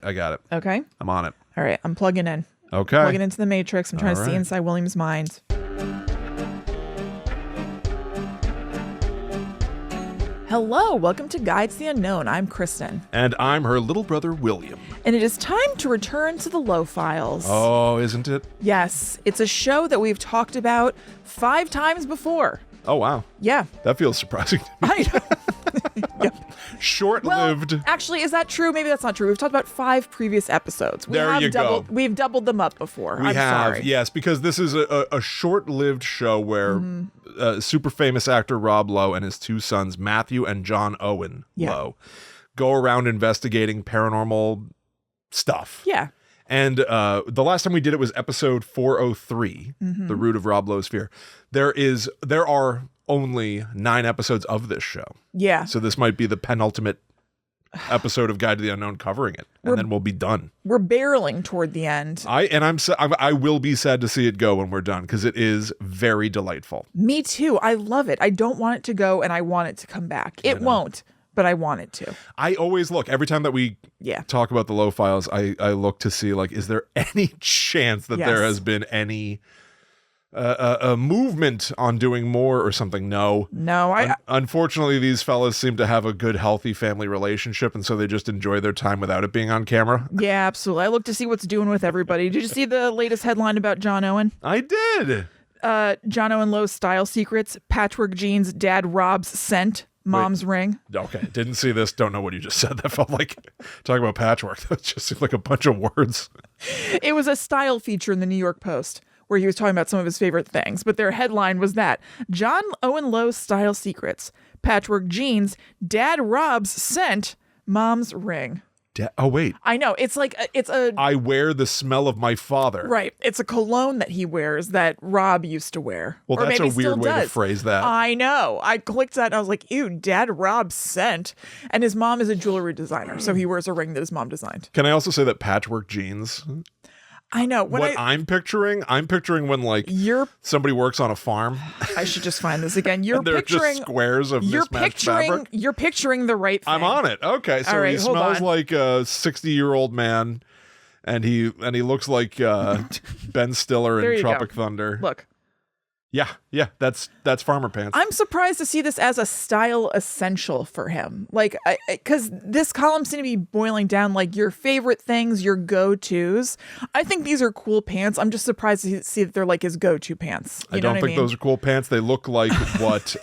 I got it. Okay. I'm on it. All right. I'm plugging in. Okay. Plugging into the Matrix. I'm trying to see right. inside William's mind. Hello. Welcome to Guides to the Unknown. I'm Kristen. And I'm her little brother, William. And it is time to return to the Lowe Files. Oh, isn't it? Yes. It's a show that we've talked about 5 times before. Oh, wow. Yeah. That feels surprising to me. I know. Yep. Short-lived. Well, actually, is that true? Maybe that's not true. We've talked about 5 previous episodes. Go. We've doubled them up before. We I'm have, sorry. yes, because this is a short-lived show where super famous actor Rob Lowe and his 2 sons, Matthew and John Owen Lowe, go around investigating paranormal stuff. Yeah. And the last time we did it was episode 403, The Root of Rob Lowe's Fear. There are only 9 episodes of this show. Yeah. So this might be the penultimate episode of Guide to the Unknown covering it, and then we'll be done. We're barreling toward the end. I will be sad to see it go when we're done, because it is very delightful. Me too. I love it. I don't want it to go, and I want it to come back. It won't, but I want it to. I always look, every time that we talk about the Lowe Files, I look to see, like, is there any chance that there has been any a movement on doing more or something? No. Unfortunately, these fellas seem to have a good, healthy family relationship, and so they just enjoy their time without it being on camera. Yeah, absolutely. I look to see what's doing with everybody. Did you see the latest headline about John Owen? I did. John Owen Lowe's style secrets, patchwork jeans, dad Rob's scent, mom's ring. Okay, didn't see this. Don't know what you just said. That felt like talking about patchwork. That just seemed like a bunch of words. It was a style feature in the New York Post, where he was talking about some of his favorite things, but their headline was that John Owen Lowe's style secrets, patchwork jeans, dad Rob's scent, mom's ring. Oh, wait. I know. It's like, I wear the smell of my father. Right. It's a cologne that he wears that Rob used to wear. Well, or that's maybe a weird way to phrase that. I know. I clicked that and I was like, ew, dad Rob's scent. And his mom is a jewelry designer, so he wears a ring that his mom designed. Can I also say that patchwork jeans... I know. I'm picturing when, like, somebody works on a farm. I should just find this again. You're they're picturing just squares of mismatched fabric. You're picturing the right thing. I'm on it. Okay, so he smells like a 60-year-old man, and he looks like Ben Stiller in Tropic Thunder. Look. Yeah, that's farmer pants. I'm surprised to see this as a style essential for him. Like, because this column seemed to be boiling down like your favorite things, your go-tos. I think these are cool pants. I'm just surprised to see that they're like his go-to pants. I don't think those are cool pants. They look like what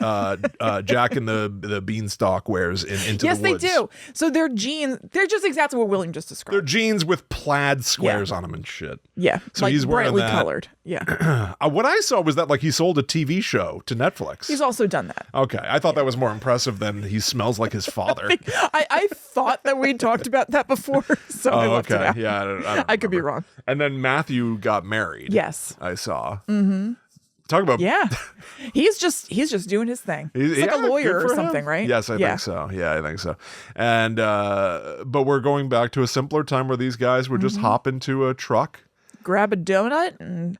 Jack and the Beanstalk wears in Into the Woods. Yes, they do. So they're jeans. They're just exactly what William just described. They're jeans with plaid squares on them and shit. Yeah, so like he's wearing brightly that. Colored. Yeah. What I saw was that, like, he sold a TV show to Netflix. He's also done that. Okay, I thought that was more impressive than he smells like his father. I thought that we talked about that before, so I looked it up. Yeah, I could be wrong. And then Matthew got married. Yes, I saw. Mm-hmm. Talk about he's just doing his thing. He's like a lawyer or something, right? Yes, I think so. Yeah, I think so. And but we're going back to a simpler time where these guys would just hop into a truck, grab a donut, and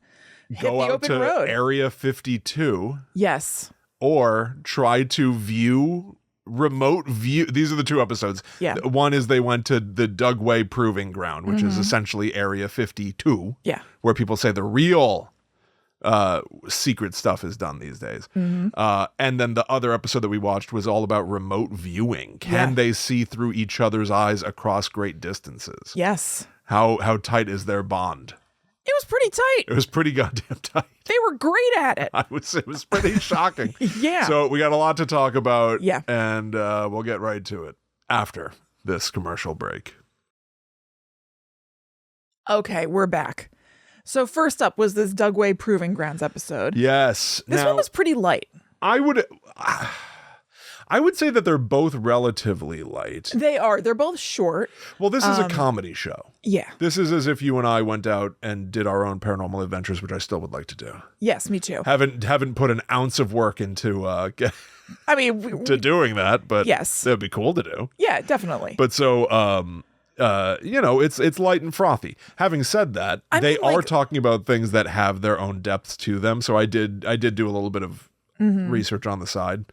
go out to road. Area 52. Yes. Or try to remote view. These are the 2 episodes. Yeah. One is they went to the Dugway Proving Ground, which is essentially Area 52. Yeah. Where people say the real secret stuff is done these days. And then the other episode that we watched was all about remote viewing. Can they see through each other's eyes across great distances? Yes. How tight is their bond? It was pretty tight. It was pretty goddamn tight. They were great at it. It was pretty shocking. Yeah. So we got a lot to talk about. Yeah. And we'll get right to it after this commercial break. Okay, we're back. So first up was this Dugway Proving Grounds episode. Yes. This one was pretty light. I would say that they're both relatively light. They are. They're both short. Well, this is a comedy show. Yeah. This is as if you and I went out and did our own paranormal adventures, which I still would like to do. Yes, me too. Haven't put an ounce of work into to doing that, but yes, that'd be cool to do. Yeah, definitely. But so it's light and frothy. Having said that, they are talking about things that have their own depths to them. So I did do a little bit of research on the side.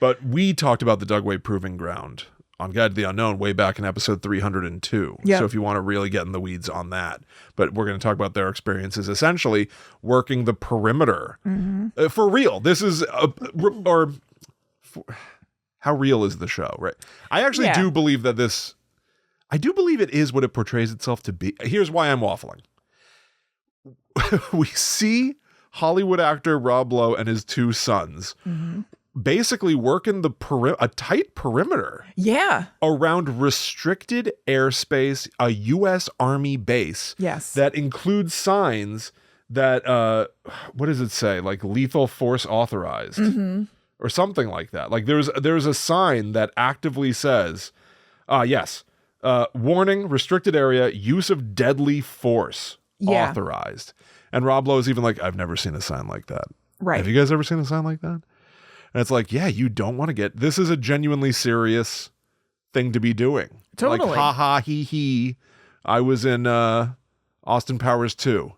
But we talked about the Dugway Proving Ground on Guide to the Unknown way back in episode 302. Yep. So if you want to really get in the weeds on that. But we're going to talk about their experiences essentially working the perimeter. For real. This is, how real is the show, right? I actually do believe that I do believe it is what it portrays itself to be. Here's why I'm waffling. We see Hollywood actor Rob Lowe and his two sons basically working a tight perimeter around restricted airspace, a U.S. Army base that includes signs that, what does it say? Like lethal force authorized or something like that. Like there's a sign that actively says, warning, restricted area, use of deadly force authorized. And Rob Lowe's even like, I've never seen a sign like that. Right. Have you guys ever seen a sign like that? And it's like, yeah, you don't want to this is a genuinely serious thing to be doing. Totally. Like, ha ha, he he. I was in Austin Powers 2.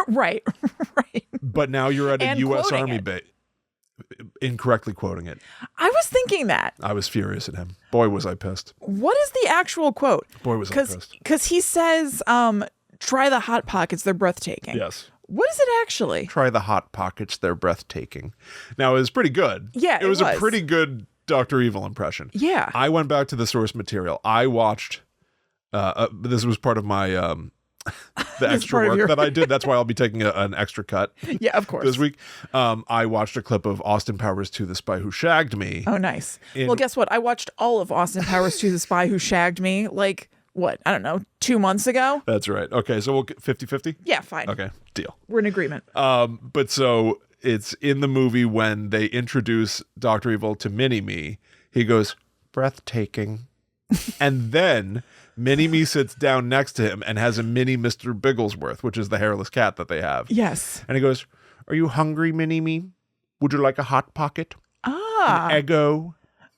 Right. But now you're at a U.S. Army it. base. Incorrectly quoting it. I was thinking that. I was furious at him. Boy, was I pissed. What is the actual quote? Boy, was I pissed. Because he says, try the Hot Pockets, they're breathtaking. Yes. What is it actually? Try the Hot Pockets, they're breathtaking. Now, it was pretty good. Yeah, it was a pretty good Dr. Evil impression. Yeah. I went back to the source material. I watched, this was part of my, the extra work that I did. That's why I'll be taking an extra cut. Yeah, of course. This week. I watched a clip of Austin Powers 2, The Spy Who Shagged Me. Oh, nice. Well, guess what? I watched all of Austin Powers 2, The Spy Who Shagged Me, like, what? I don't know, 2 months ago? That's right. Okay, so we'll get 50-50? Yeah, fine. Okay, deal. We're in agreement. But so it's in the movie when they introduce Dr. Evil to Mini-Me, he goes, breathtaking. And then Mini-Me sits down next to him and has a mini Mr. Bigglesworth, which is the hairless cat that they have. Yes. And he goes, are you hungry, Mini-Me? Would you like a Hot Pocket? Ah. An Eggo?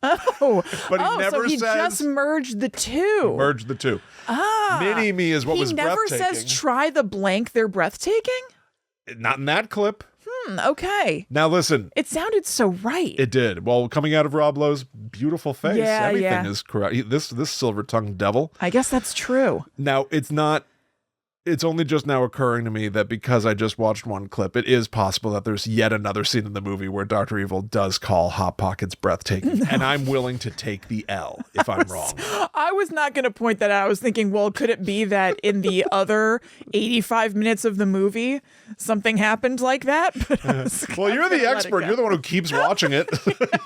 Oh, but he never so he says, just merged the two. Merged the two. Ah. Mini-Me is what was breathtaking. He never says try the blank, they're breathtaking? Not in that clip. Okay. Now listen. It sounded so right. It did. Well, coming out of Rob Lowe's beautiful face, everything is correct. This silver-tongued devil. I guess that's true. Now, it's only just now occurring to me that because I just watched one clip, it is possible that there's yet another scene in the movie where Dr. Evil does call Hot Pockets breathtaking. No. And I'm willing to take the L if I'm wrong. I was not going to point that out. I was thinking, well, could it be that in the other 85 minutes of the movie, something happened like that? But well, you're the expert. You're the one who keeps watching it.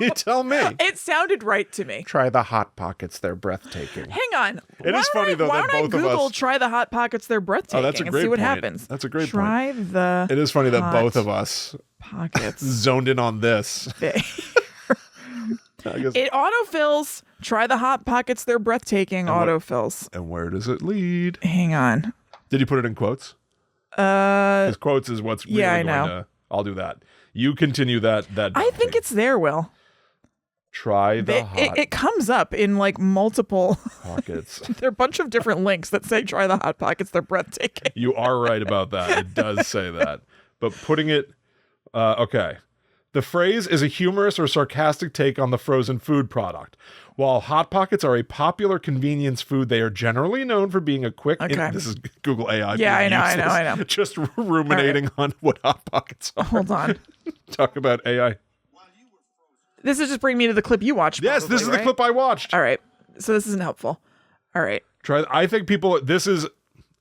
You tell me. It sounded right to me. Try the Hot Pockets. They're breathtaking. Hang on. It is funny, though, that both of us... Google try the Hot Pockets. They're breathtaking. Oh, that's a great see what point. Happens. That's a great Try point. It is funny that both of us pockets zoned in on this. It autofills. Try the Hot Pockets. They're breathtaking. Autofills. And where does it lead? Hang on. Did you put it in quotes? Because quotes is what's really I going know. to... I'll do that. You continue that. I think it's there, Will. Try the Hot It comes up in like multiple Pockets. There are a bunch of different links that say try the Hot Pockets. They're breathtaking. You are right about that. It does say that. But putting it... okay. The phrase is a humorous or sarcastic take on the frozen food product. While Hot Pockets are a popular convenience food, they are generally known for being a quick... this is Google AI. Yeah, I know. Just ruminating on what Hot Pockets are. Hold on. Talk about AI. This is just bringing me to the clip you watched. Yes, this is the clip I watched. All right. So this isn't helpful. All right. I think people... This is...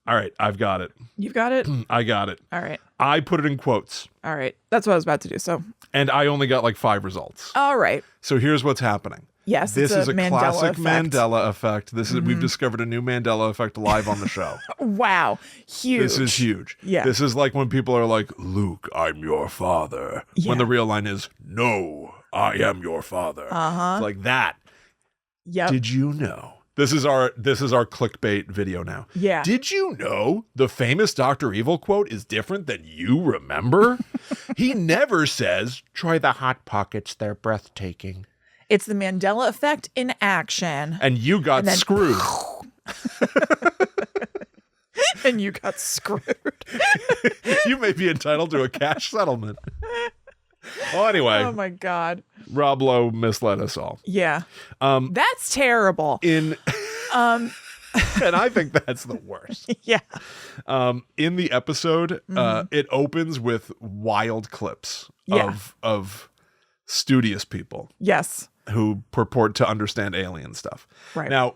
All right, I've got it. You've got it? I got it. All right. I put it in quotes. All right. That's what I was about to do, so... And I only got like 5 results. All right. So here's what's happening. Yes, this is a classic effect. Mandela effect. This is we've discovered a new Mandela effect live on the show. Wow, huge. This is huge. Yeah. This is like when people are like, "Luke, I'm your father," when the real line is, "No, I am your father." It's like that. Yep. Did you know? This is our clickbait video now. Yeah. Did you know the famous Dr. Evil quote is different than you remember? He never says, "Try the Hot Pockets, they're breathtaking." It's the Mandela effect in action. And you got screwed. And you got screwed. You may be entitled to a cash settlement. Well, anyway. Oh, my God. Rob Lowe misled us all. Yeah. That's terrible. And I think that's the worst. Yeah. In the episode, it opens with wild clips of studious people. Yes. Who purport to understand alien stuff. Right. Now,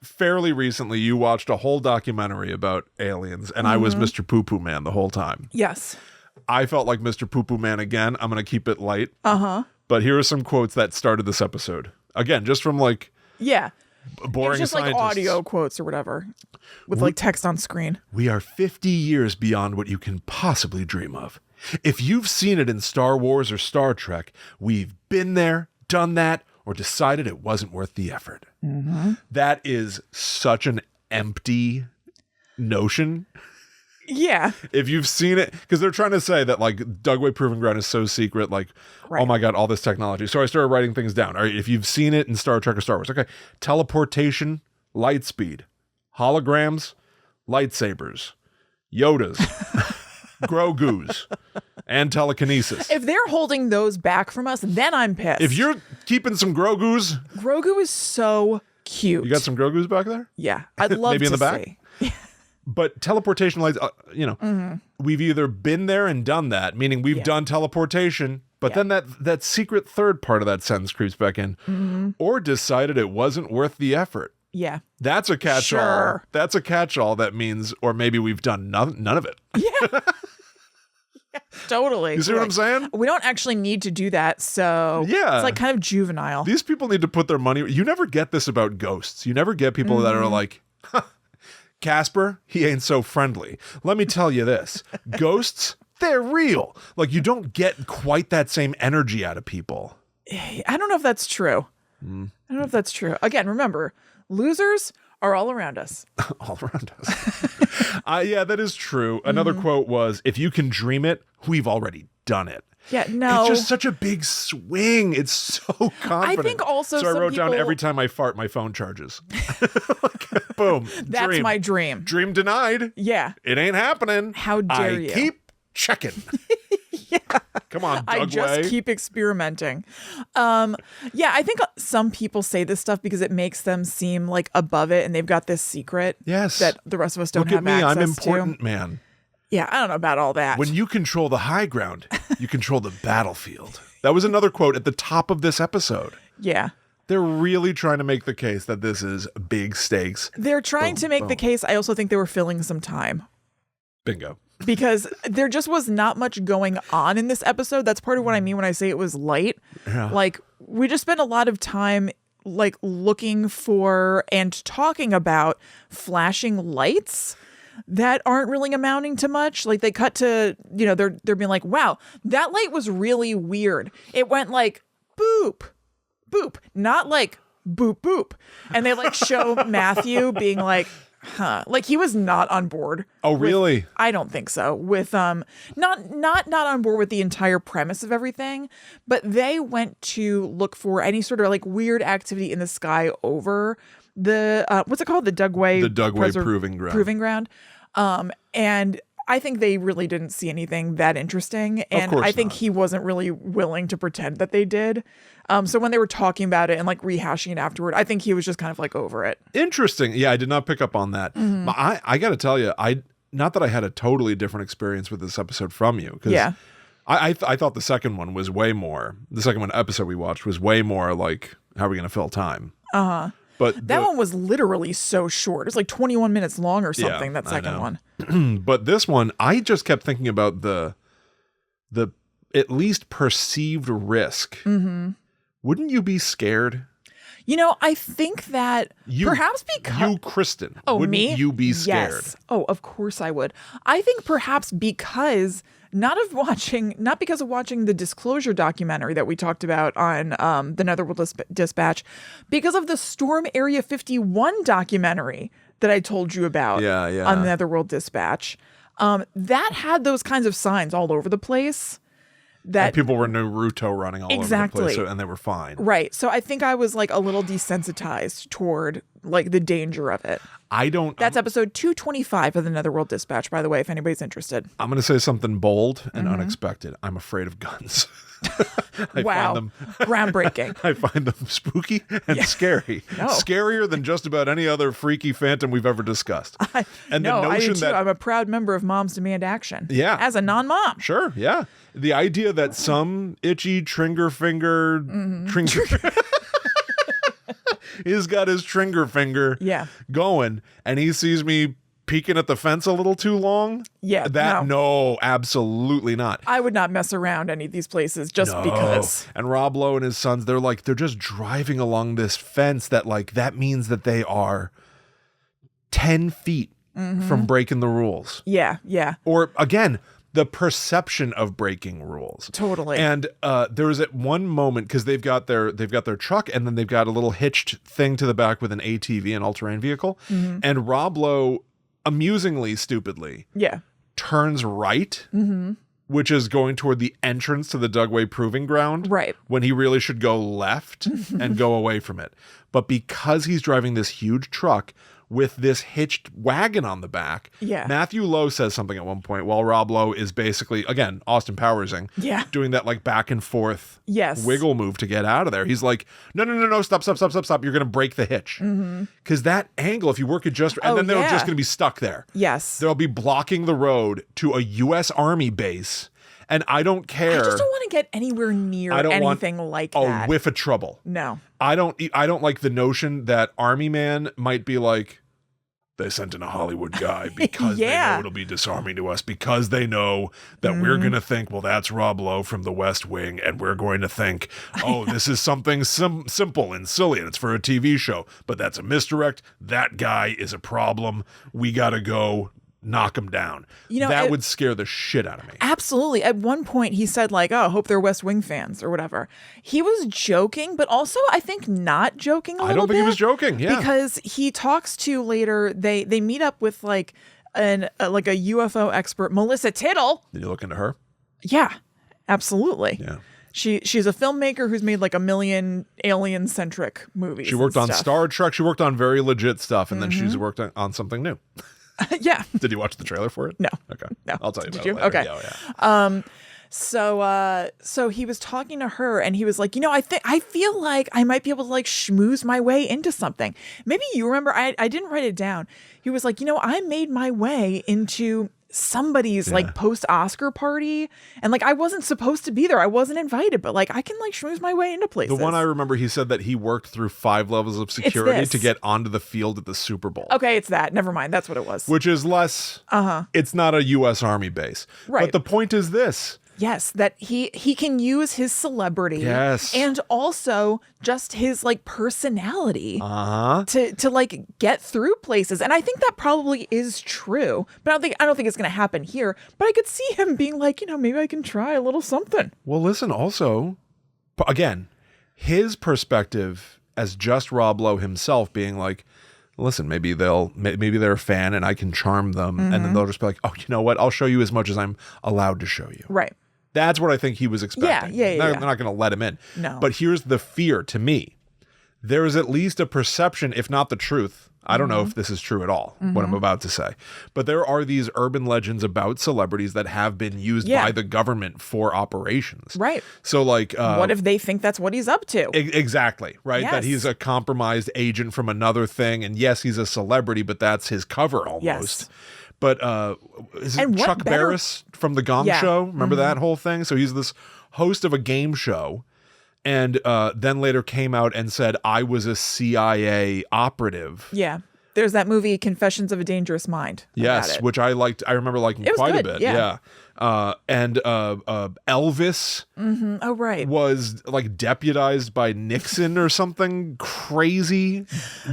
fairly recently, you watched a whole documentary about aliens, and I was Mr. Poo-Poo Man the whole time. Yes. I felt like Mr. Poo-Poo Man again. I'm going to keep it light. But here are some quotes that started this episode. Again, just from like... Yeah. Boring just scientists. like audio quotes or whatever with like text on screen. We are 50 years beyond what you can possibly dream of. If you've seen it in Star Wars or Star Trek, we've been there, done that, or decided it wasn't worth the effort. That is such an empty notion. Yeah. If you've seen it, because they're trying to say that like Dugway Proving Ground is so secret, like, oh my God, all this technology. So I started writing things down. All right, if you've seen it in Star Trek or Star Wars, okay, teleportation, light speed, holograms, lightsabers, Yodas, Grogu's, and telekinesis. If they're holding those back from us, then I'm pissed. If you're keeping some Grogu's. Grogu is so cute. You got some Grogu's back there? Yeah. I'd love Maybe to in the back? see. But teleportation lights, we've either been there and done that, meaning we've done teleportation, but then that secret third part of that sentence creeps back in, or decided it wasn't worth the effort. Yeah. That's a catch-all. Sure. That's a catch-all that means, or maybe we've done none of it. Yeah. Totally. You see what I'm saying? We don't actually need to do that, so it's like kind of juvenile. These people need to put their money. You never get this about ghosts. You never get people that are like, Casper, he ain't so friendly. Let me tell you this. Ghosts, they're real. Like, you don't get quite that same energy out of people. I don't know if that's true. I don't know if that's true. Again, remember, losers are all around us. All around us. Yeah, that is true. Another quote was, if you can dream it, we've already done it. Yeah, no. It's just such a big swing. It's so confident. I think also so I wrote down every time I fart, my phone charges. Like, boom. That's my dream. Dream denied. Yeah. It ain't happening. How dare you? I keep checking. Yeah. Come on, Dugway. I just keep experimenting. Yeah, I think some people say this stuff because it makes them seem like above it and they've got this secret that the rest of us don't have access to. Look at me, I'm important, man. Yeah, I don't know about all that. When you control the high ground, you control the battlefield. That was another quote at the top of this episode. Yeah. They're really trying to make the case that this is big stakes. They're trying to make the case. I also think they were filling some time. Bingo. Because there just was not much going on in this episode. That's part of what I mean when I say it was light. Yeah. Like, we just spent a lot of time like looking for and talking about flashing lights that aren't really amounting to much. Like, they cut to, they're being like, wow, that light was really weird. It went like boop, boop, not like boop, boop. And they like show Matthew being like, huh, like he was not on board. Oh, really? I don't think so. With not on board with the entire premise of everything, but they went to look for any sort of like weird activity in the sky over the what's it called? The Dugway Proving Ground. And I think they really didn't see anything that interesting. And I think he wasn't really willing to pretend that they did. So when they were talking about it and like rehashing it afterward, I think he was just kind of like over it. Interesting. Yeah, I did not pick up on that. Mm-hmm. I got to tell you, not that I had a totally different experience with this episode from you. Yeah. I thought the second one was way more. The second episode we watched was way more like, how are we going to fill time? Uh-huh. But that one was literally so short. It's like 21 minutes long or something, that second one. But this one, I just kept thinking about the at least perceived risk. Mm-hmm. Wouldn't you be scared? I think that perhaps because... You, Kristen. Oh, wouldn't me? you be scared? Yes. Oh, of course I would. I think perhaps because... Not because of watching the Disclosure documentary that we talked about on the Netherworld Dispatch, because of the Storm Area 51 documentary that I told you about on the Netherworld Dispatch. That had those kinds of signs all over the place. That and people were Naruto running all over the place, and they were fine. Right. So I think I was like a little desensitized toward like the danger of it. That's episode 225 of the Netherworld Dispatch, by the way, if anybody's interested. I'm going to say something bold and unexpected. I'm afraid of guns. Wow. Groundbreaking. I find them spooky and scary. No. Scarier than just about any other freaky phantom we've ever discussed. I do too. I'm a proud member of Moms Demand Action. Yeah. As a non-mom. Sure, yeah. The idea that some itchy Tringer finger... He's got his Tringer finger going, and he sees me peeking at the fence a little too long. Yeah. No, absolutely not. I would not mess around any of these places just because. And Rob Lowe and his sons, they're just driving along this fence that means that they are 10 feet from breaking the rules. Yeah, yeah. Or again, the perception of breaking rules. Totally. And there was at one moment, because they've got their truck, and then they've got a little hitched thing to the back with an ATV, an all-terrain vehicle. And Rob Lowe, amusingly, stupidly, turns right, which is going toward the entrance to the Dugway Proving Ground. Right. When he really should go left and go away from it. But because he's driving this huge truck with this hitched wagon on the back, Matthew Lowe says something at one point while Rob Lowe is basically, again, Austin Powersing, doing that back and forth wiggle move to get out of there. He's like, no, stop. You're going to break the hitch. Because that angle, if you work it just, and then they're just going to be stuck there. Yes. They'll be blocking the road to a U.S. Army base. And I don't care. I just don't want to get anywhere near anything like that. A whiff of trouble. No. I don't like the notion that Army Man might be like, they sent in a Hollywood guy because they know it'll be disarming to us, because they know that we're going to think, well, that's Rob Lowe from the West Wing, and we're going to think, oh, this is something simple and silly, and it's for a TV show, but that's a misdirect. That guy is a problem. We got to go knock him down. That would scare the shit out of me. Absolutely. At one point he said I hope they're West Wing fans or whatever. He was joking, but also I think not joking a little bit. I don't think he was joking. Yeah. Because he talks to later, they meet up with a UFO expert, Melissa Tittle. Did you look into her? Yeah, absolutely. Yeah. She's a filmmaker who's made a million alien-centric movies. She worked on Star Trek. She worked on very legit stuff, and then she's worked on something new. Yeah. Did you watch the trailer for it? No. Okay. No. I'll tell you about Did it later. Okay. Yeah. So he was talking to her, and he was like, I feel like I might be able to schmooze my way into something. Maybe you remember, I didn't write it down. He was like, I made my way into somebody's post-Oscar party, and I wasn't supposed to be there. I wasn't invited, but I can schmooze my way into places. The one I remember, he said that he worked through 5 levels of security to get onto the field at the Super Bowl. Okay, it's that. Never mind. That's what it was. Which is less, it's not a U.S. Army base. Right. But the point is this. Yes, that he can use his celebrity and also just his personality to get through places. And I think that probably is true. But I don't think it's going to happen here. But I could see him being maybe I can try a little something. Well, listen, also, again, his perspective as just Rob Lowe himself being listen, maybe they're a fan and I can charm them, and then they'll just be like, oh, you know what? I'll show you as much as I'm allowed to show you. Right. That's what I think he was expecting. Yeah. They're not going to let him in. No. But here's the fear to me. There is at least a perception, if not the truth. I don't know if this is true at all, what I'm about to say. But there are these urban legends about celebrities that have been used by the government for operations. Right. So what if they think that's what he's up to? Exactly. Right. Yes. That he's a compromised agent from another thing. And yes, he's a celebrity, but that's his cover almost. Yes. But is it Chuck Barris from The Gong Show? Remember that whole thing? So he's this host of a game show, and then later came out and said, I was a CIA operative. Yeah. There's that movie, Confessions of a Dangerous Mind. Yes, which I liked. I remember liking quite a bit. Yeah. And Elvis was deputized by Nixon or something crazy.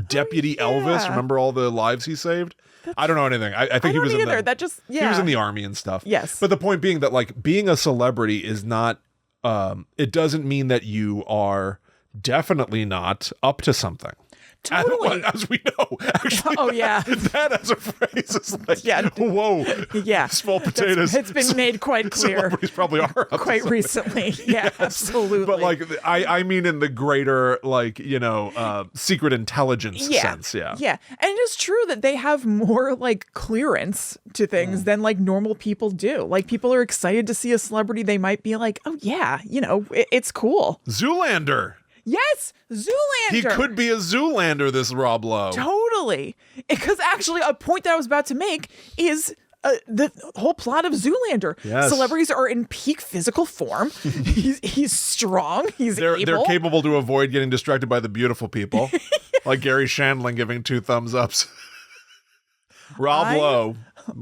Deputy Elvis. Remember all the lives he saved? I don't know anything. I think he was in the... He was in the army and stuff. Yes. But the point being that being a celebrity is not, it doesn't mean that you are definitely not up to something. Totally. As we know, actually. Oh, yeah. That as a phrase is like, Yeah. whoa. Yeah. Small potatoes. It's been made quite clear. Celebrities probably are. Quite recently. Yeah, absolutely. But like, I mean in the greater, like, secret intelligence sense. Yeah. Yeah. And it is true that they have more like clearance to things than like normal people do. Like people are excited to see a celebrity. They might be like, oh yeah, it's cool. Zoolander. Yes, Zoolander. He could be a Zoolander, this Rob Lowe. Totally. Because actually a point that I was about to make is the whole plot of Zoolander. Yes. Celebrities are in peak physical form. He's strong. They're capable to avoid getting distracted by the beautiful people. Like Gary Shandling giving 2 thumbs ups. Rob Lowe.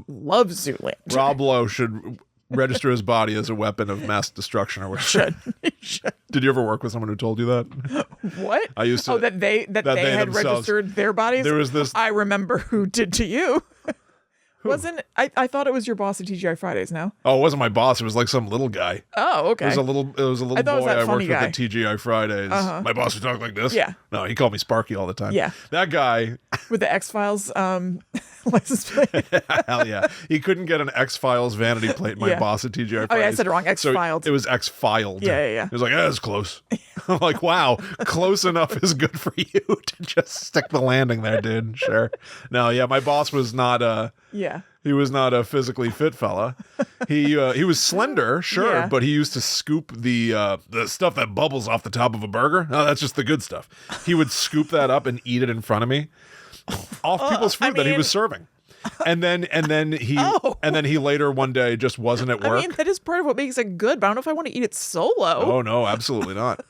Love Zoolander. Rob Lowe should register his body as a weapon of mass destruction or whatever. Should. Did you ever work with someone who told you that? What? I used to. Oh, that they had themselves registered their bodies? There was this. I remember who did to you. Wasn't I thought it was your boss at TGI Fridays now? Oh, it wasn't my boss. It was like some little guy. Oh, okay. It was a little boy I worked with at TGI Fridays. My boss would talk like this. Yeah. No, he called me Sparky all the time. Yeah. That guy. With the X-Files license plate. Hell yeah. He couldn't get an X-Files vanity plate, my boss at TGI Fridays. Oh yeah, I said it wrong. X-Filed. So it was X-Filed. Yeah. He was like, that's close. I'm like, wow, close enough is good for you to just stick the landing there, dude. Sure. No, yeah, my boss was not he was not a physically fit fella. He was slender, sure, but he used to scoop the stuff that bubbles off the top of a burger. No, that's just the good stuff. He would scoop that up and eat it in front of me, off people's food that he was serving. And then he later one day just wasn't at work. I mean, that is part of what makes it good, but I don't know if I want to eat it solo. Oh no, absolutely not.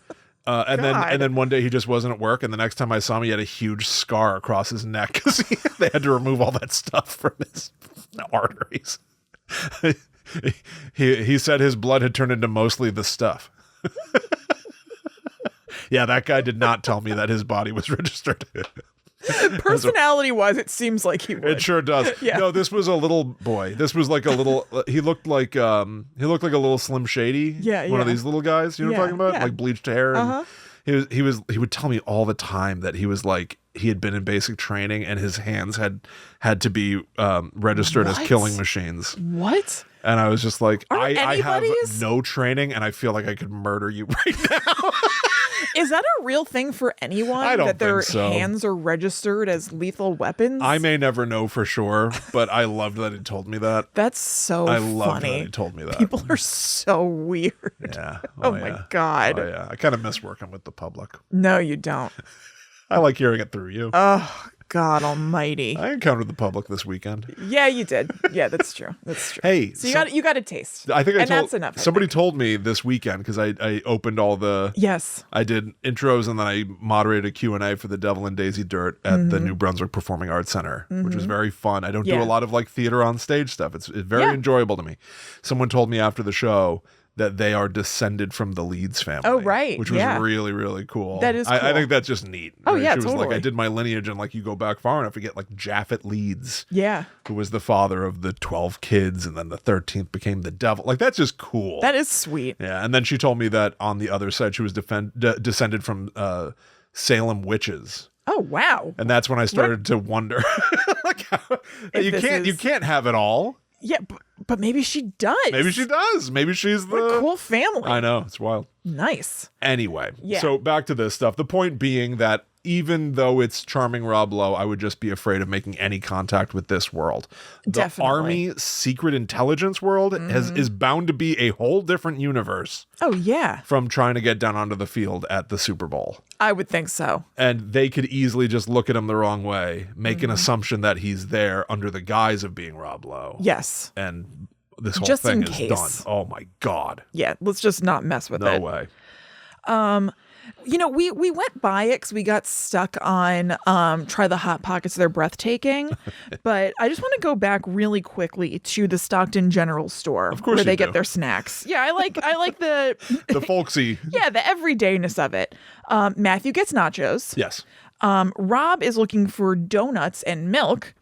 And then one day he just wasn't at work, and the next time I saw him, he had a huge scar across his neck because they had to remove all that stuff from his arteries. He said his blood had turned into mostly the stuff. Yeah, that guy did not tell me that his body was registered. Personality-wise, it seems like he would. It sure does. Yeah. No, this was a little boy. This was like a little. He looked like a little Slim Shady. Yeah, one of these little guys. You know what I'm talking about? Yeah. Like bleached hair. And he would tell me all the time that he was like he had been in basic training and his hands had to be registered as killing machines. What? And I was just like, I have anybody's? no training, and I feel like I could murder you right now. Is that a real thing for anyone? I don't that their think so. hands are registered as lethal weapons? I may never know for sure, but I loved that he told me that. That's so I funny. loved that he told me that. People are so weird. Yeah. Oh my God. Oh yeah. I kind of miss working with the public. No, you don't. I like hearing it through you. Oh, God almighty. I encountered the public this weekend. Yeah, you did. Yeah, that's true. That's true. Hey, so you got a taste. I think that's enough. Somebody told me this weekend because I opened all the I did intros and then I moderated a Q&A for the Devil and Daisy Dirt at the New Brunswick Performing Arts Center, which was very fun. I don't do a lot of like theater on stage stuff. It's very enjoyable to me. Someone told me after the show that they are descended from the Leeds family. Oh, right. Which was really, really cool. That is cool. I think that's just neat. Oh, yeah, She was totally. like, I did my lineage, and like you go back far enough to get like Japhet Leeds. Yeah. Who was the father of the 12 kids, and then the 13th became the devil. Like, that's just cool. That is sweet. Yeah, and then she told me that on the other side, she was descended from Salem witches. Oh, wow. And that's when I started to wonder. Like, you can't have it all. Yeah, but maybe she does. Maybe she does. Maybe she's What a cool family. I know. It's wild. Nice. Anyway, so back to this stuff. The point being that even though it's charming Rob Lowe, I would just be afraid of making any contact with this world. The Army secret intelligence world is bound to be a whole different universe. Oh, yeah. From trying to get down onto the field at the Super Bowl. I would think so. And they could easily just look at him the wrong way, make an assumption that he's there under the guise of being Rob Lowe. Yes. And this whole just thing in is case. done. Oh my God. Yeah, let's just not mess with it. No way. We went by it because we got stuck on Try the Hot Pockets, they're breathtaking. But I just want to go back really quickly to the Stockton General Store where they get their snacks. Yeah, I like the the folksy. Yeah, the everydayness of it. Matthew gets nachos. Yes. Rob is looking for donuts and milk.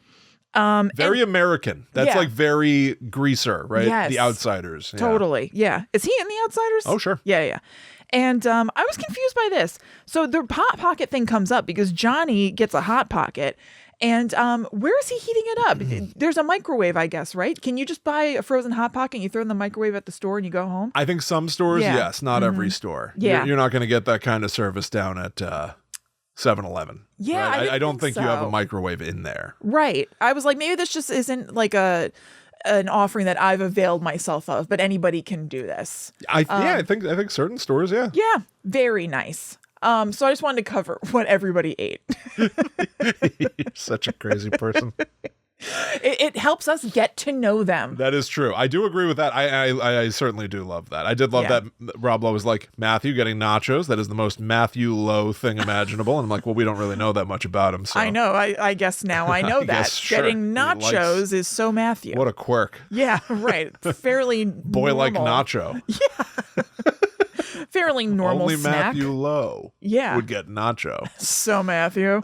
Very American. That's like very greaser, right? Yes. The Outsiders. Yeah. Totally. Yeah. Is he in The Outsiders? Oh, sure. Yeah. And I was confused by this. So the Hot Pocket thing comes up because Johnny gets a Hot Pocket. And where is he heating it up? There's a microwave, I guess, right? Can you just buy a frozen Hot Pocket and you throw it in the microwave at the store and you go home? I think some stores, yes. Not every store. Yeah. You're not going to get that kind of service down at 7-Eleven. Yeah, right? I don't think so. you have a microwave in there. Right. I was like, maybe this just isn't like an offering that I've availed myself of, but anybody can do this. I think certain stores, yeah. Yeah, very nice. So I just wanted to cover what everybody ate. You're such a crazy person. It helps us get to know them. That is true. I do agree with that. I certainly do love that. I did love that Rob Lowe was like, Matthew getting nachos. That is the most Matthew Lowe thing imaginable. And I'm like, well, we don't really know that much about him. So I know. I guess now I know that. Sure. Getting nachos is so Matthew. What a quirk. Yeah, right. Fairly Boy like nacho. Yeah. Fairly normal Only snack. Matthew Lowe would get nacho. So Matthew.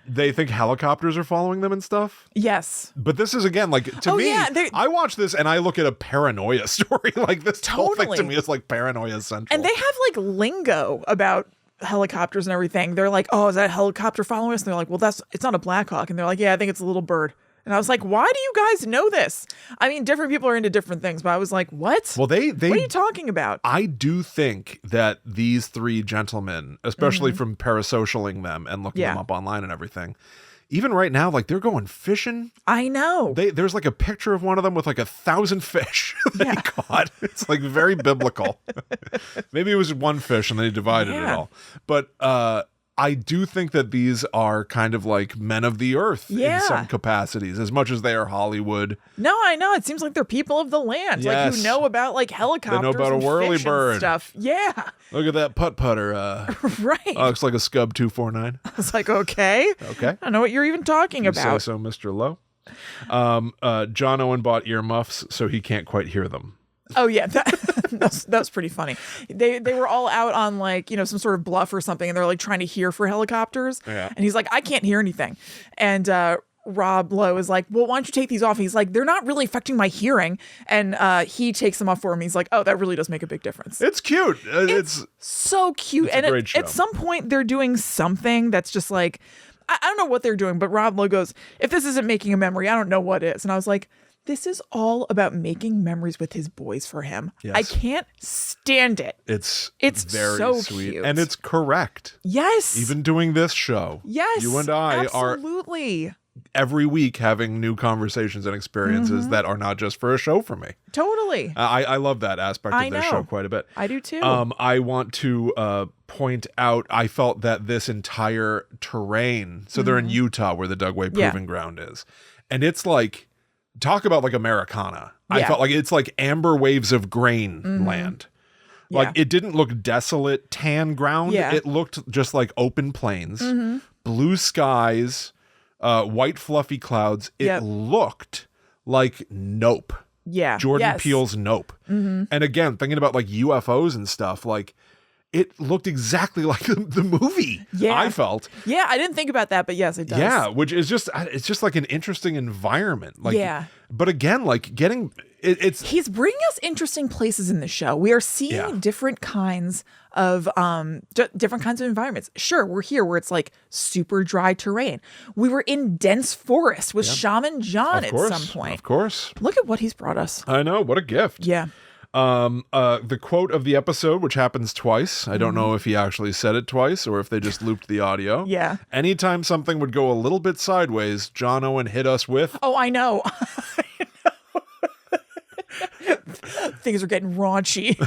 They think helicopters are following them and stuff. Yes. But this is, again, like, to me, I watch this and I look at a paranoia story. Like, this whole thing to me is like paranoia central. And they have like lingo about helicopters and everything. They're like, oh, is that helicopter following us? And they're like, well, it's not a Black Hawk. And they're like, yeah, I think it's a little bird. And I was like, why do you guys know this? I mean, different people are into different things, but I was like, what? Well, what are you talking about? I do think that these three gentlemen, especially from parasocialing them and looking them up online and everything, even right now, like, they're going fishing. I know. There's like a picture of one of them with like 1,000 fish that he caught. It's like very biblical. Maybe it was one fish and they divided it all. But I do think that these are kind of like men of the earth in some capacities, as much as they are Hollywood. No, I know. It seems like they're people of the land, like who know about like helicopters. They know about a whirly bird stuff. Yeah. Look at that putter. Right. Looks like a Scub 249. I was like, okay. Okay. I don't know what you're even talking about. Say so, Mr. Lowe. John Owen bought earmuffs, so he can't quite hear them. Oh yeah, that's pretty funny. They were all out on like, you know, some sort of bluff or something, and they're like trying to hear for helicopters. Yeah. And he's like, I can't hear anything. And Rob Lowe is like, well, why don't you take these off? And he's like, they're not really affecting my hearing. And he takes them off for him. He's like, oh, that really does make a big difference. It's cute. It's so cute. It's a great show. At some point, they're doing something that's just like, I don't know what they're doing, but Rob Lowe goes, if this isn't making a memory, I don't know what is. And I was like, this is all about making memories with his boys for him. Yes. I can't stand it. It's very so sweet. Cute. And it's correct. Yes. Even doing this show. Yes. You and I absolutely. are every week having new conversations and experiences that are not just for a show for me. Totally. I love that aspect of this show quite a bit. I do too. I want to point out, I felt that this entire terrain, so they're in Utah where the Dugway Proving Ground is. And it's like, talk about like Americana. I felt like it's like amber waves of grain land. Like it didn't look desolate, tan ground. It looked just like open plains, blue skies, white fluffy clouds. It looked like Nope. Yeah. Jordan Peele's Nope. And again, thinking about like UFOs and stuff, like it looked exactly like the movie. Yeah. I felt. Yeah, I didn't think about that, but yes, it does. Yeah, which is just, it's just like an interesting environment. Like, but again, like getting he's bringing us interesting places in the show. We are seeing different kinds of environments. Sure, we're here where it's like super dry terrain. We were in dense forest with Shaman John at some point. Of course. Look at what he's brought us. I know, what a gift. Yeah. The quote of the episode, which happens twice. I don't know if he actually said it twice or if they just looped the audio. Yeah. Anytime something would go a little bit sideways, John Owen hit us with, oh, I know. Things are getting raunchy.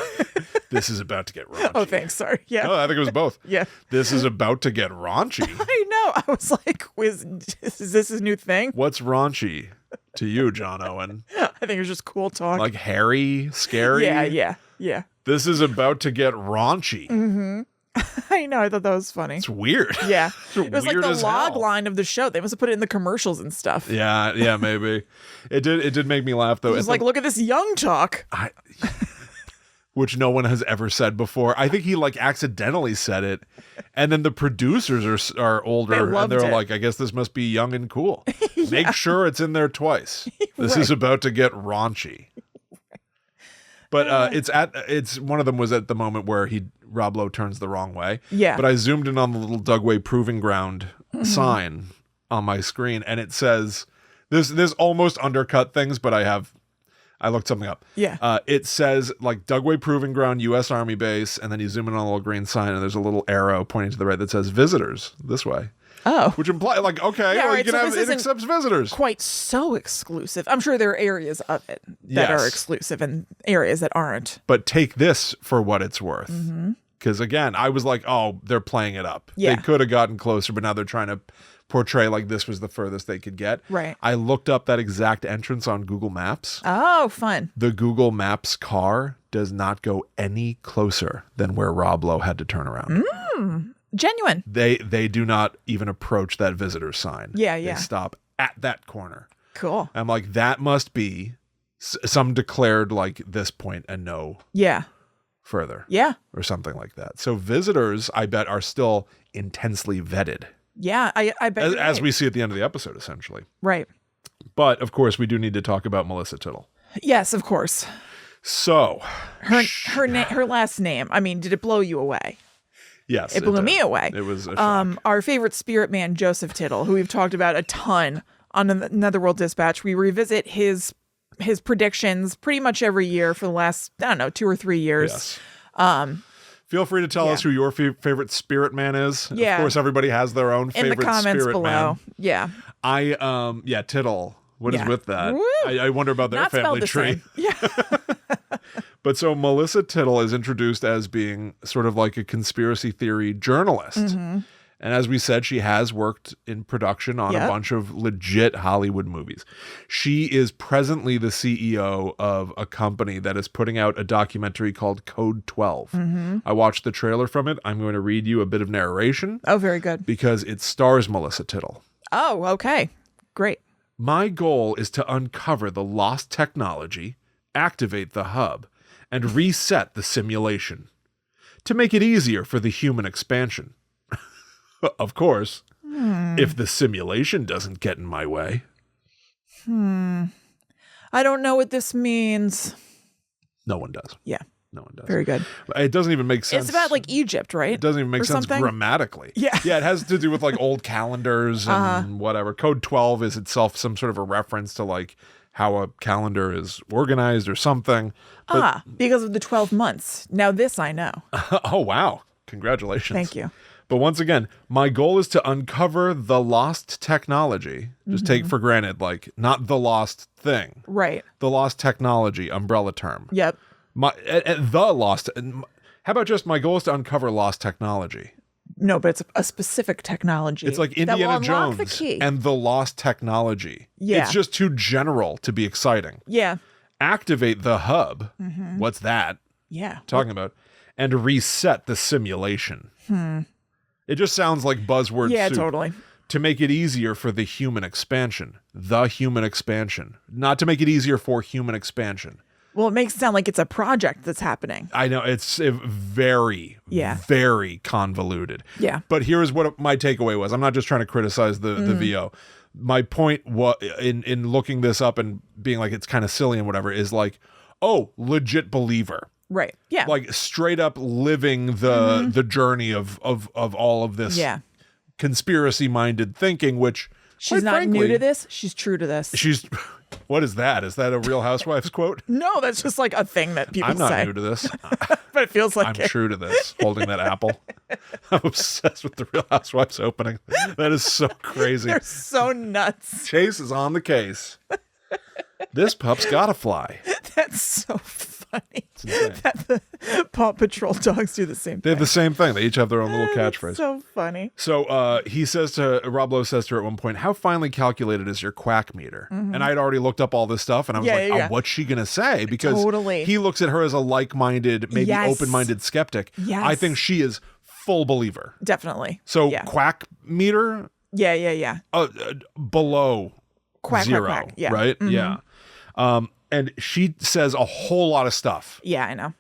This is about to get raunchy. Oh, thanks. Sorry. Yeah. No, I think it was both. Yeah. This is about to get raunchy. I know. I was like, is this his new thing? What's raunchy to you, John Owen? I think it was just cool talk. Like hairy, scary? Yeah. This is about to get raunchy. Mm-hmm. I know. I thought that was funny. It's weird. Yeah. It was like the log line of the show. They must have put it in the commercials and stuff. Yeah, maybe. It did make me laugh, though. It was like, look at this young talk. Which no one has ever said before. I think he like accidentally said it. And then the producers are older and they're like, I guess this must be young and cool. Make sure it's in there twice. This is about to get raunchy. But it's one of them was at the moment where Rob Lowe turns the wrong way. Yeah. But I zoomed in on the little Dugway Proving Ground sign on my screen, and it says this almost undercut things, but I looked something up. Yeah. It says like Dugway Proving Ground, U.S. Army Base, and then you zoom in on a little green sign, and there's a little arrow pointing to the right that says visitors this way. Oh. Which implies, like, okay, Yeah, well, right, you can so have, it accepts visitors. Quite so exclusive. I'm sure there are areas of it that are exclusive and areas that aren't. But take this for what it's worth. Because, again, I was like, oh, they're playing it up. Yeah. They could have gotten closer, but now they're trying to portray like this was the furthest they could get. Right. I looked up that exact entrance on Google Maps. Oh, fun. The Google Maps car does not go any closer than where Rob Lowe had to turn around. Genuine. They do not even approach that visitor sign. Yeah. They stop at that corner. Cool. I'm like, that must be some declared like this point and no further. Yeah. Or something like that. So visitors, I bet, are still intensely vetted. Yeah, I bet. As we see at the end of the episode, essentially. Right. But, of course, we do need to talk about Melissa Tittle. Yes, of course. So. Her last name, I mean, did it blow you away? Yes. It blew me away. It was a shock. Our favorite spirit man, Joseph Tittle, who we've talked about a ton on Netherworld Dispatch. We revisit his predictions pretty much every year for the last, 2 or 3 years. Yes. Feel free to tell us who your favorite spirit man is. Yeah. Of course, everybody has their own favorite in the comments spirit below. man. Yeah. Tittle. What is with that? Woo. I wonder about their Not family spelled the tree. same. Yeah. But so Melissa Tittle is introduced as being sort of like a conspiracy theory journalist. And as we said, she has worked in production on a bunch of legit Hollywood movies. She is presently the CEO of a company that is putting out a documentary called Code 12. I watched the trailer from it. I'm going to read you a bit of narration. Oh, very good. Because it stars Melissa Tittle. Oh, okay. Great. My goal is to uncover the lost technology, activate the hub, and reset the simulation to make it easier for the human expansion. Of course, if the simulation doesn't get in my way. I don't know what this means. No one does. Yeah. No one does. Very good. It doesn't even make sense. It's about like Egypt, right? It doesn't even make sense something? grammatically. Yeah. Yeah, it has to do with like old calendars and whatever. Code 12 is itself some sort of a reference to like how a calendar is organized or something. But, because of the 12 months. Now this I know. Oh, wow. Congratulations. Thank you. But once again, my goal is to uncover the lost technology. Just take for granted, like, not the lost thing. Right. The lost technology, umbrella term. Yep. The lost. How about just my goal is to uncover lost technology? No, but it's a specific technology. It's like Indiana Jones the key. and the lost technology. Yeah. It's just too general to be exciting. Yeah. Activate the hub. What's that? Yeah. Talking about. And reset the simulation. It just sounds like buzzword Yeah, soup. totally. To make it easier for the human expansion. The human expansion. Not to make it easier for human expansion. Well, it makes it sound like it's a project that's happening. I know, it's very, very convoluted. Yeah. But here's what my takeaway was. I'm not just trying to criticize the VO. My point in looking this up and being like, it's kind of silly and whatever, is like, oh, legit believer. Right. Yeah. Like straight up living the journey of all of this conspiracy-minded thinking, which she's not frankly, new to this. She's true to this. What is that? Is that a Real Housewives quote? No, that's just like a thing that people say. I'm not new to this. But it feels like I'm true to this, holding that apple. I'm obsessed with the Real Housewives opening. That is so crazy. They're so nuts. Chase is on the case. This pup's gotta fly. That's so funny. That the Paw Patrol dogs do the same thing. They have the same thing. They each have their own little catchphrase. So funny. So he says to Rob Lowe says to her at one point, "How finely calculated is your quack meter?" And I'd already looked up all this stuff, and I was oh, what's she gonna say? Because he looks at her as a like-minded, maybe open-minded skeptic. Yes. I think she is full believer. Definitely. So quack meter? Yeah. Below quack, 0, quack. Yeah. right? Yeah. And she says a whole lot of stuff. Yeah, I know.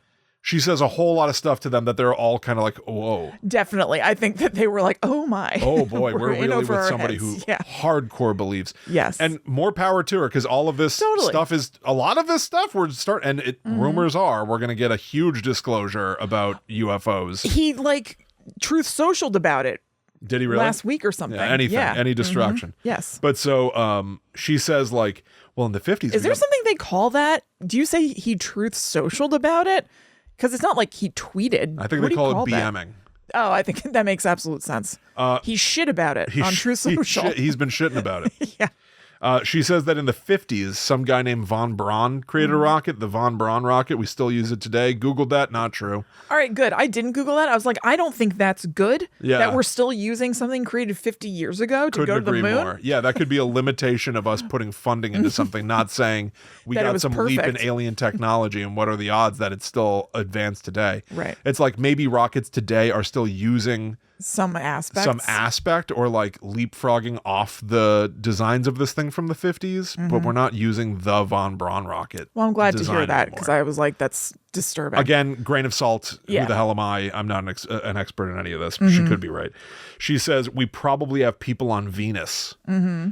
she says a whole lot of stuff to them that they're all kind of like, whoa. Definitely. I think that they were like, oh my. Oh boy, we're really with somebody heads. who hardcore believes. Yes. And more power to her, because all of this stuff is, a lot of this stuff rumors are we're going to get a huge disclosure about UFOs. He Truth Socialed about it. Did he really? Last week or something. Yeah, anything, any distraction. Yes. But so she says like, well, in the 50s. Is there something they call that? Do you say he Truth Socialed about it? Because it's not like he tweeted. I think they call it BMing. Oh, I think that makes absolute sense. He shit about it on Truth Social. He's been shitting about it. Yeah. She says that in the 50s, some guy named von Braun created a rocket, the von Braun rocket. We still use it today. Googled that. Not true. All right, good. I didn't Google that. I was like, I don't think that's good that we're still using something created 50 years ago to go to the moon. More. Yeah, that could be a limitation of us putting funding into something, not saying we got some leap in alien technology and what are the odds that it's still advanced today. Right. It's like maybe rockets today are still using some aspect or like leapfrogging off the designs of this thing from the 50s, but we're not using the von Braun rocket. Well, I'm glad to hear that, because I was like, that's disturbing. Again, grain of salt. Who the hell am I? I'm not an expert in any of this. She could be right. She says we probably have people on Venus.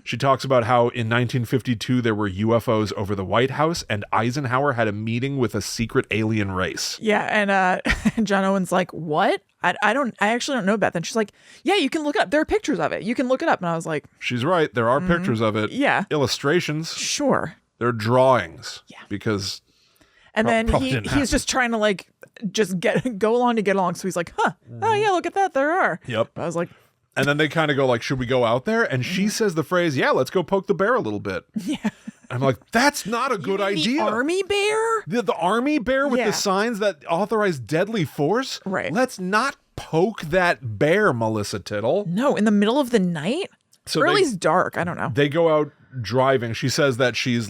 She talks about how in 1952 there were UFOs over the White House, and Eisenhower had a meeting with a secret alien race. Yeah, and John Owen's like, what? I actually don't know about that. And she's like, yeah, you can look it up. There are pictures of it. You can look it up. And I was like, she's right. There are pictures of it. Yeah. Illustrations. Sure. They're drawings. Yeah. Because. And then he's just trying to just go along to get along. So he's like, oh yeah, look at that. There are. Yep. I was like. And then they kind of go like, should we go out there? And she says the phrase, yeah, let's go poke the bear a little bit. Yeah. I'm like, that's not a good idea. The army bear? The army bear with the signs that authorize deadly force? Right. Let's not poke that bear, Melissa Tittle. No, in the middle of the night? So or at least dark. I don't know. They go out driving. She says that she's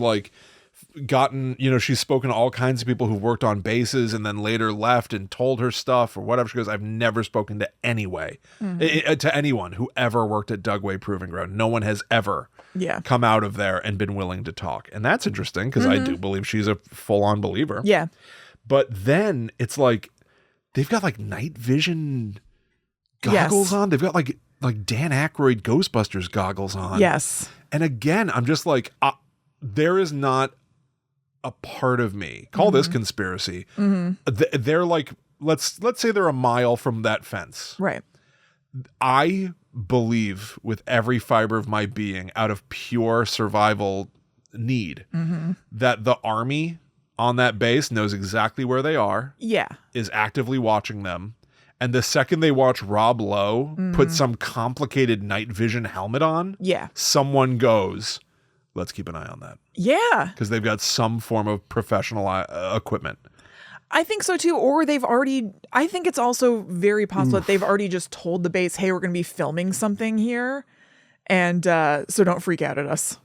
she's spoken to all kinds of people who worked on bases and then later left and told her stuff or whatever. She goes, I've never spoken to to anyone who ever worked at Dugway Proving Ground. No one has ever come out of there and been willing to talk. And that's interesting because I do believe she's a full-on believer. Yeah. But then it's like they've got night vision goggles on. They've got like Dan Aykroyd Ghostbusters goggles on. Yes. And again, I'm just like, there is not a part of me, call this conspiracy. They're like, let's say they're a mile from that fence. Right. I believe with every fiber of my being, out of pure survival need, that the army on that base knows exactly where they are. Yeah. Is actively watching them. And the second they watch Rob Lowe put some complicated night vision helmet on, someone goes, let's keep an eye on that. Yeah. Because they've got some form of professional equipment. I think so too. Or I think it's also very possible that they've already just told the base, hey, we're going to be filming something here. And so don't freak out at us.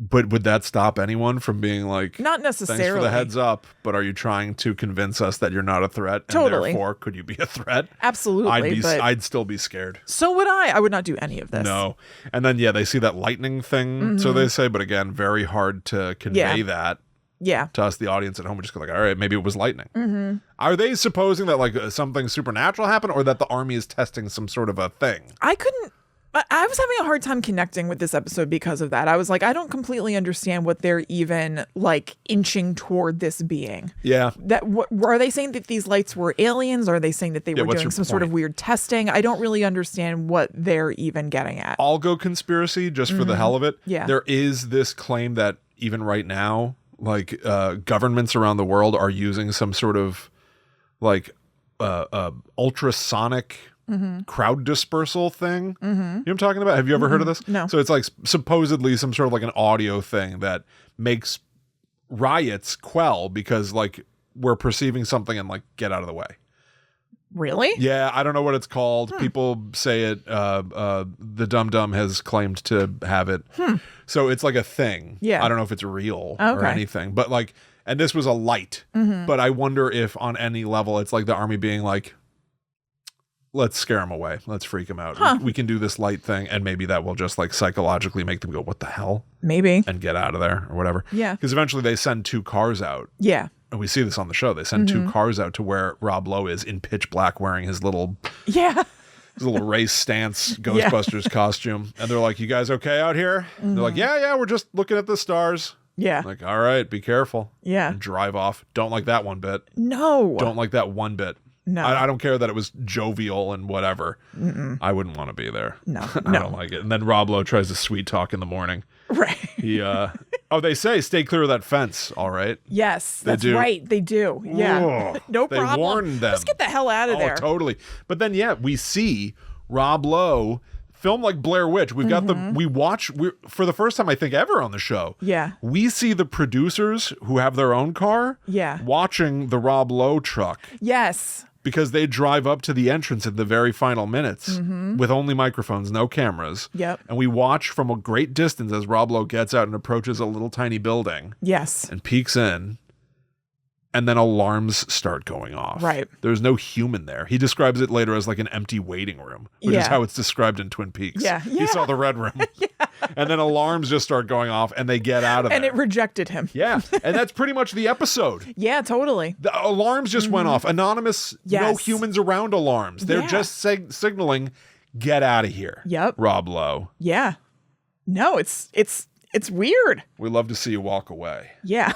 But would that stop anyone from being like, not necessarily. Thanks for the heads up, but are you trying to convince us that you're not a threat? And totally. Therefore, could you be a threat? Absolutely. I'd still be scared. So would I. I would not do any of this. No. And then, they see that lightning thing, so they say, but again, very hard to convey that. Yeah. To us, the audience at home, we just go like, all right, maybe it was lightning. Are they supposing that something supernatural happened or that the army is testing some sort of a thing? I was having a hard time connecting with this episode because of that. I was like, I don't completely understand what they're even inching toward this being. Yeah. Are they saying that these lights were aliens? Or are they saying that they were doing some sort of weird testing? I don't really understand what they're even getting at. I'll go conspiracy just for the hell of it. Yeah. There is this claim that even right now, governments around the world are using some sort of ultrasonic crowd dispersal thing. You know what I'm talking about? Have you ever heard of this? No. So it's supposedly some sort of an audio thing that makes riots quell because we're perceiving something and get out of the way. Really? Yeah, I don't know what it's called. People say it. The Dum Dum has claimed to have it. So it's a thing. Yeah. I don't know if it's real or anything, but and this was a light. But I wonder if on any level it's the army being let's scare them away. Let's freak them out. We can do this light thing, and maybe that will just psychologically make them go, what the hell? Maybe. And get out of there or whatever. Yeah. Because eventually they send 2 cars out. Yeah. and we see this on the show, they send 2 cars out to where Rob Lowe is in pitch black wearing his little race stance Ghostbusters costume. And they're like, you guys okay out here? They're like, yeah, we're just looking at the stars. Yeah. Like, all right, be careful. Yeah. And drive off. Don't like that one bit. No. Don't like that one bit. No. I don't care that it was jovial and whatever. I wouldn't want to be there. No. I don't like it. And then Rob Lowe tries to sweet talk in the morning. Right. He, they say stay clear of that fence. All right. Yes, that's right. They do. Yeah. Ugh, no they problem. warned them. Let's get the hell out of there. Totally. But then, we see Rob Lowe film like Blair Witch. We've got for the first time, I think, ever on the show. Yeah. We see the producers who have their own car. Yeah. Watching the Rob Lowe truck. Yes. Because they drive up to the entrance in the very final minutes with only microphones, no cameras. Yep. And we watch from a great distance as Rob Lowe gets out and approaches a little tiny building. Yes. And peeks in. And then alarms start going off. Right. There's no human there. He describes it later as like an empty waiting room, which is how it's described in Twin Peaks. Yeah. He saw the red room. And then alarms just start going off and they get out of there. And it rejected him. Yeah. And that's pretty much the episode. Yeah, totally. The alarms just went off. Anonymous, no humans around alarms. They're just signaling, get out of here. Yep. Rob Lowe. Yeah. No, it's weird. We love to see you walk away. Yeah,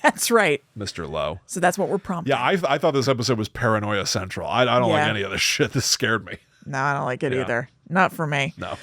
that's right. Mr. Lowe. So that's what we're prompting. Yeah, I thought this episode was paranoia central. I don't like any of this shit. This scared me. No, I don't like it either. Not for me. No.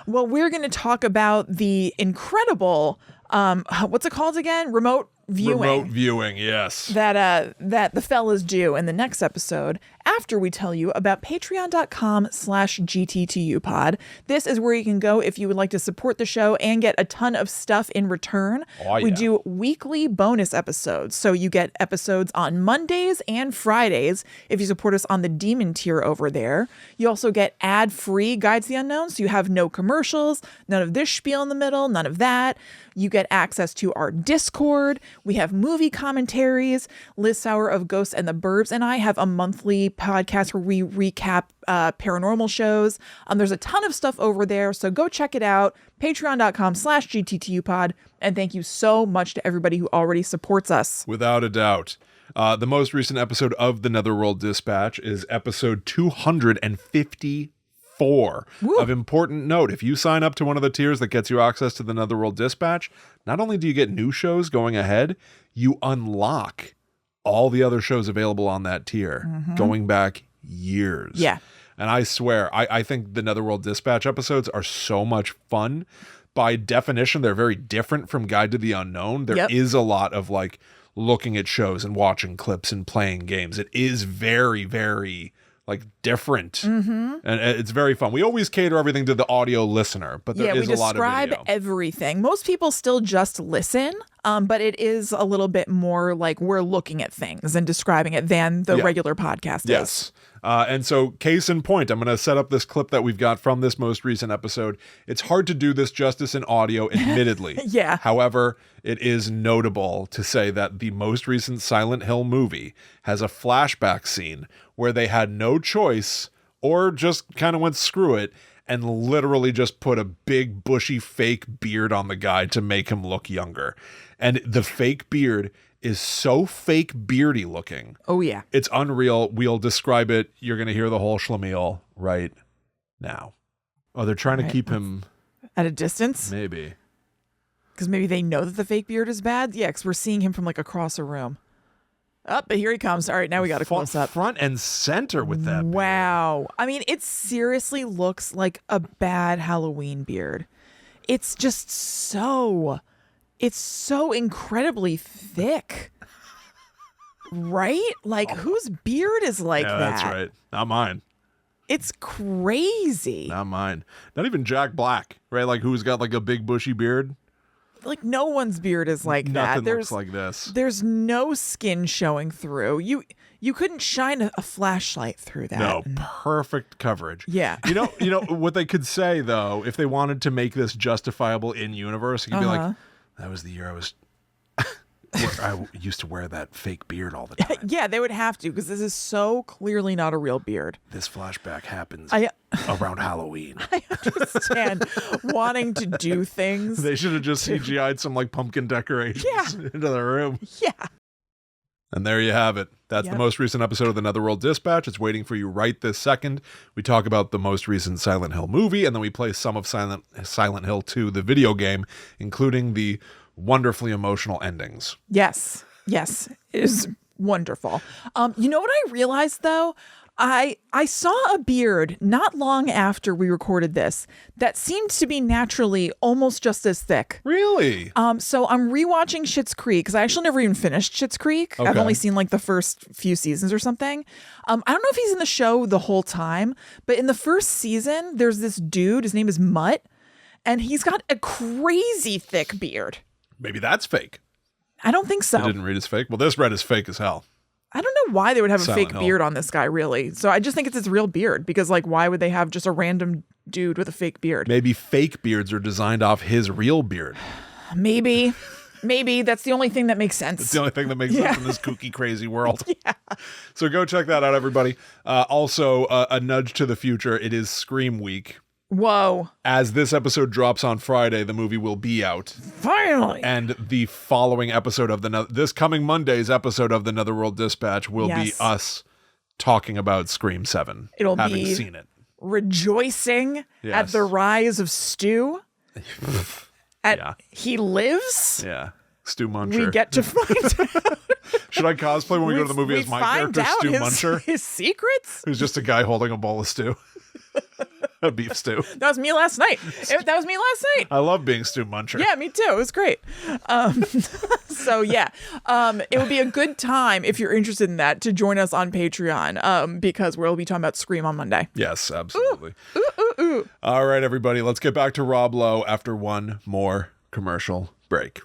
Well, we're going to talk about the incredible, what's it called again? Remote viewing, yes. That the fellas do in the next episode after we tell you about patreon.com/GTTUpod. This is where you can go if you would like to support the show and get a ton of stuff in return. We do weekly bonus episodes. So you get episodes on Mondays and Fridays if you support us on the Demon tier over there. You also get ad-free Guides to the Unknown, so you have no commercials, none of this spiel in the middle, none of that. You get access to our Discord. We have movie commentaries. Liz Sauer of Ghosts and the Burbs and I have a monthly podcast where we recap paranormal shows. There's a ton of stuff over there, so go check it out. Patreon.com/GTTUpod. And thank you so much to everybody who already supports us. Without a doubt. The most recent episode of the Netherworld Dispatch is episode 254. Woo. Of important note, if you sign up to one of the tiers that gets you access to the Netherworld Dispatch, not only do you get new shows going ahead, you unlock all the other shows available on that tier going back years. Yeah. And I swear, I think the Netherworld Dispatch episodes are so much fun. By definition, they're very different from Guide to the Unknown. There is a lot of like looking at shows and watching clips and playing games. It is very, very like different. And it's very fun. We always cater everything to the audio listener, but there is a lot of video. We describe everything. Most people still just listen, but it is a little bit more like we're looking at things and describing it than the regular podcast is. And so case in point, I'm going to set up this clip that we've got from this most recent episode. It's hard to do this justice in audio, admittedly. However, it is notable to say that the most recent Silent Hill movie has a flashback scene where they had no choice or just kind of went screw it and literally just put a big bushy fake beard on the guy to make him look younger. And the fake beard is so fake beardy looking. Oh, yeah. It's unreal. We'll describe it. You're going to hear the whole schlemiel right now. Oh, they're trying to keep him at a distance? Maybe. Because maybe they know that the fake beard is bad? Yeah, because we're seeing him from like across a room. Oh, but here he comes. All right, now we got a close up. Front and center with that beard. Wow. I mean, it seriously looks like a bad Halloween beard. It's just so... It's so incredibly thick. Right? Like, whose beard is like that? That's right. Not mine. It's crazy. Not mine. Not even Jack Black, right? Like, who's got like a big bushy beard? Like, no one's beard is like that. Nothing looks like this. There's no skin showing through. You couldn't shine a flashlight through that. No, perfect coverage. Yeah. You know what they could say, though, if they wanted to make this justifiable in universe, it could be like, that was the year I used to wear that fake beard all the time. Yeah, they would have to, because this is so clearly not a real beard. This flashback happens around Halloween. I understand wanting to do things. They should have just CGI'd some like pumpkin decorations into the room. Yeah. And there you have it. That's the most recent episode of the Netherworld Dispatch. It's waiting for you right this second. We talk about the most recent Silent Hill movie, and then we play some of Silent Hill 2, the video game, including the wonderfully emotional endings. Yes. Yes. It is wonderful. You know what I realized, though? I saw a beard not long after we recorded this that seemed to be naturally almost just as thick. Really? So I'm rewatching Schitt's Creek because I actually never even finished Schitt's Creek. Okay. I've only seen like the first few seasons or something. I don't know if he's in the show the whole time, but in the first season, there's this dude. His name is Mutt, and he's got a crazy thick beard. Maybe that's fake. I don't think so. I didn't read as fake. Well, this read as fake as hell. I don't know why they would have Silent a fake Hill. beard on this guy, really. So I just think it's his real beard because, like, why would they have just a random dude with a fake beard? Maybe fake beards are designed off his real beard. Maybe that's the only thing that makes sense. It's the only thing that makes sense in this kooky, crazy world. Yeah. So go check that out, everybody. Also, a nudge to the future. It is Scream Week. Whoa. As this episode drops on Friday, the movie will be out. Finally. And the following episode of this coming Monday's episode of the Netherworld Dispatch will be us talking about Scream 7. It'll having be seen it. Rejoicing at the rise of Stu. He lives. Yeah. Stu Muncher. We get to find out. Should I cosplay when we go to the movie as my character, Stu Muncher? His secrets? Who's just a guy holding a bowl of stew. A beef stew. That was me last night. That was me last night. I love being Stu Muncher. Yeah, me too. It was great. So yeah, it would be a good time if you're interested in that to join us on Patreon because we'll be talking about Scream on Monday. Yes, absolutely. Ooh. All right, everybody, let's get back to Rob Lowe after one more commercial break.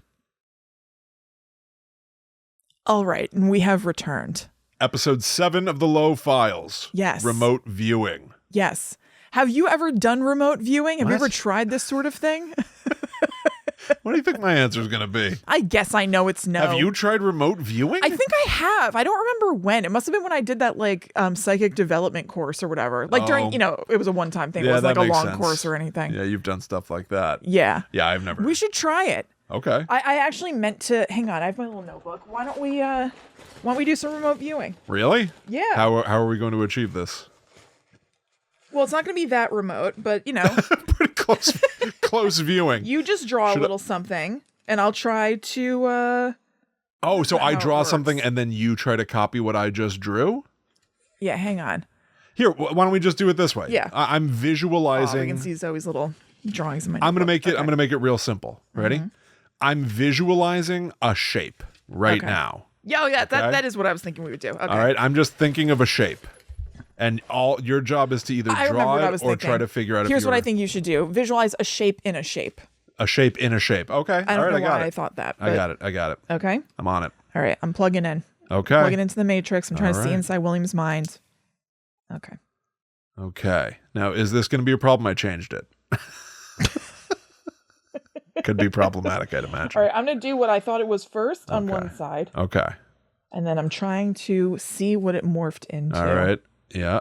All right, and we have returned. Episode 7 of the Lowe Files. Yes. Remote viewing. Yes. Have you ever done remote viewing? Have you What? ever tried this sort of thing? What do you think my answer is going to be? I guess I know it's no. Have you tried remote viewing? I think I have. I don't remember when. It must have been when I did that like psychic development course or whatever. Like during, it was a one-time thing. It wasn't like a long course or anything. Yeah, you've done stuff like that. Yeah. Yeah, I've never. We should try it. Okay. I actually meant to. Hang on, I have my little notebook. Why don't we do some remote viewing? Really? Yeah. How are we going to achieve this? Well, it's not going to be that remote, but Pretty close viewing. You just draw a little something, and I'll try to. So I draw something, and then you try to copy what I just drew. Yeah, hang on. Here, why don't we just do it this way? Yeah. I'm visualizing. You can see Zoe's little drawings in my. I'm gonna notebook. make it. I'm gonna make it real simple. Ready? Mm-hmm. I'm visualizing a shape right now. Yeah. That is what I was thinking we would do. Okay. All right. I'm just thinking of a shape, and all your job is to either draw it or try to figure out. Here's what I think you should do: visualize a shape in a shape. A shape in a shape. Okay. I don't know why I thought that. I got it. Okay. I'm on it. All right. I'm plugging in. Okay. Plugging into the matrix. I'm trying to see right. inside William's mind. Okay. Okay. Now, is this going to be a problem? I changed it. Could be problematic, I'd imagine. All right. I'm going to do what I thought it was first on one side. Okay. And then I'm trying to see what it morphed into. All right. Yeah.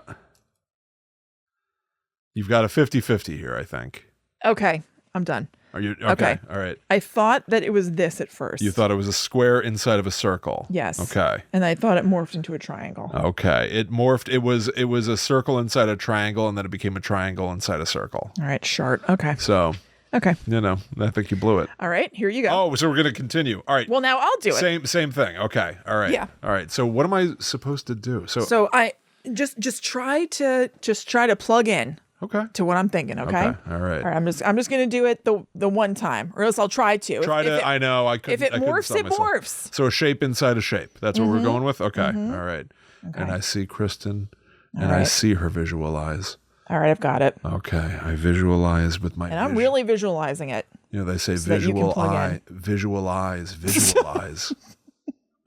You've got a 50-50 here, I think. Okay. I'm done. Are you okay? All right. I thought that it was this at first. You thought it was a square inside of a circle. Yes. Okay. And I thought it morphed into a triangle. Okay. It morphed. It was a circle inside a triangle, and then it became a triangle inside a circle. All right. Short. Okay. So. Okay. I think you blew it. All right. Here you go. Oh, so we're gonna continue. All right. Well, now I'll do it. Same thing. Okay. All right. Yeah. All right. So what am I supposed to do? So I just try to plug in. Okay. To what I'm thinking, okay? All right. I'm just gonna do it the one time, or else I'll try to. I know. I could. If it morphs, it morphs. So a shape inside a shape. That's what we're going with. Okay. All right. Okay. And I see Kristen, and I see her visualize. All right, I've got it. Okay, I visualize with my. And I'm really visualizing it. They say so visual eye, visualize.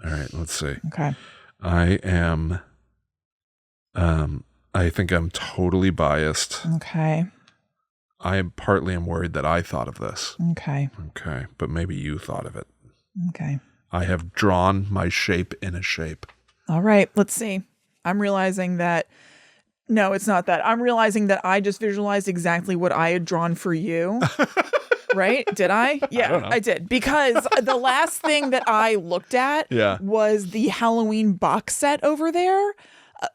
All right. Let's see. Okay. I am. I think I'm totally biased. Okay. I partly am worried that I thought of this. Okay. Okay, but maybe you thought of it. Okay. I have drawn my shape in a shape. All right, let's see. I'm realizing that. No, it's not that. I'm realizing that I just visualized exactly what I had drawn for you. Right? Did I? Yeah, I did. Because the last thing that I looked at was the Halloween box set over there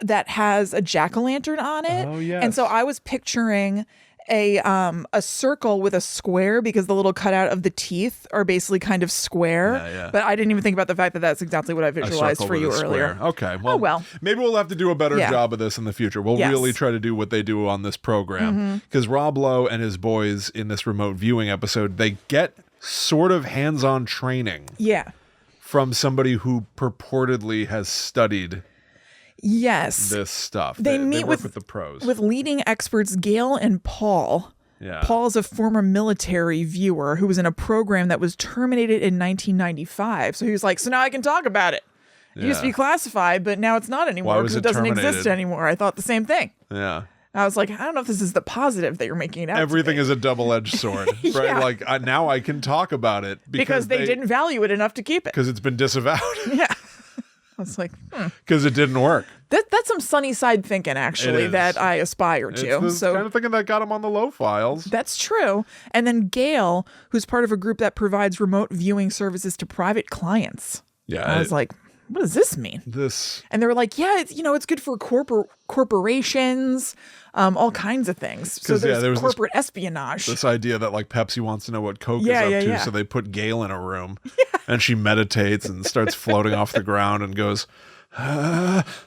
that has a jack-o'-lantern on it. Oh, yes. And so I was picturing a circle with a square because the little cutout of the teeth are basically kind of square. Yeah. But I didn't even think about the fact that that's exactly what I visualized for you earlier. Okay. Well, maybe we'll have to do a better job of this in the future. We'll really try to do what they do on this program. Because Rob Lowe and his boys in this remote viewing episode, they get sort of hands-on training. Yeah. From somebody who purportedly has studied this stuff. They meet work with the pros. With leading experts Gail and Paul. Yeah. Paul's a former military viewer who was in a program that was terminated in 1995. So he was like, so now I can talk about it. It used to be classified, but now it's not anymore because it doesn't exist anymore. I thought the same thing. Yeah. I was like, I don't know if this is the positive that you're making it out. Everything is a double-edged sword, right? Like now I can talk about it because they didn't value it enough to keep it. Because it's been disavowed. Yeah. I was like, because it didn't work. That's some sunny side thinking, actually, that I aspire to. It's the kind of thinking that got him on the Lowe Files. That's true. And then Gail, who's part of a group that provides remote viewing services to private clients. Yeah. I was like, what does this mean? And they were like, yeah, it's good for corporations, all kinds of things. So there's corporate espionage. This idea that like Pepsi wants to know what Coke is up to, so they put Gail in a room and she meditates and starts floating off the ground and goes,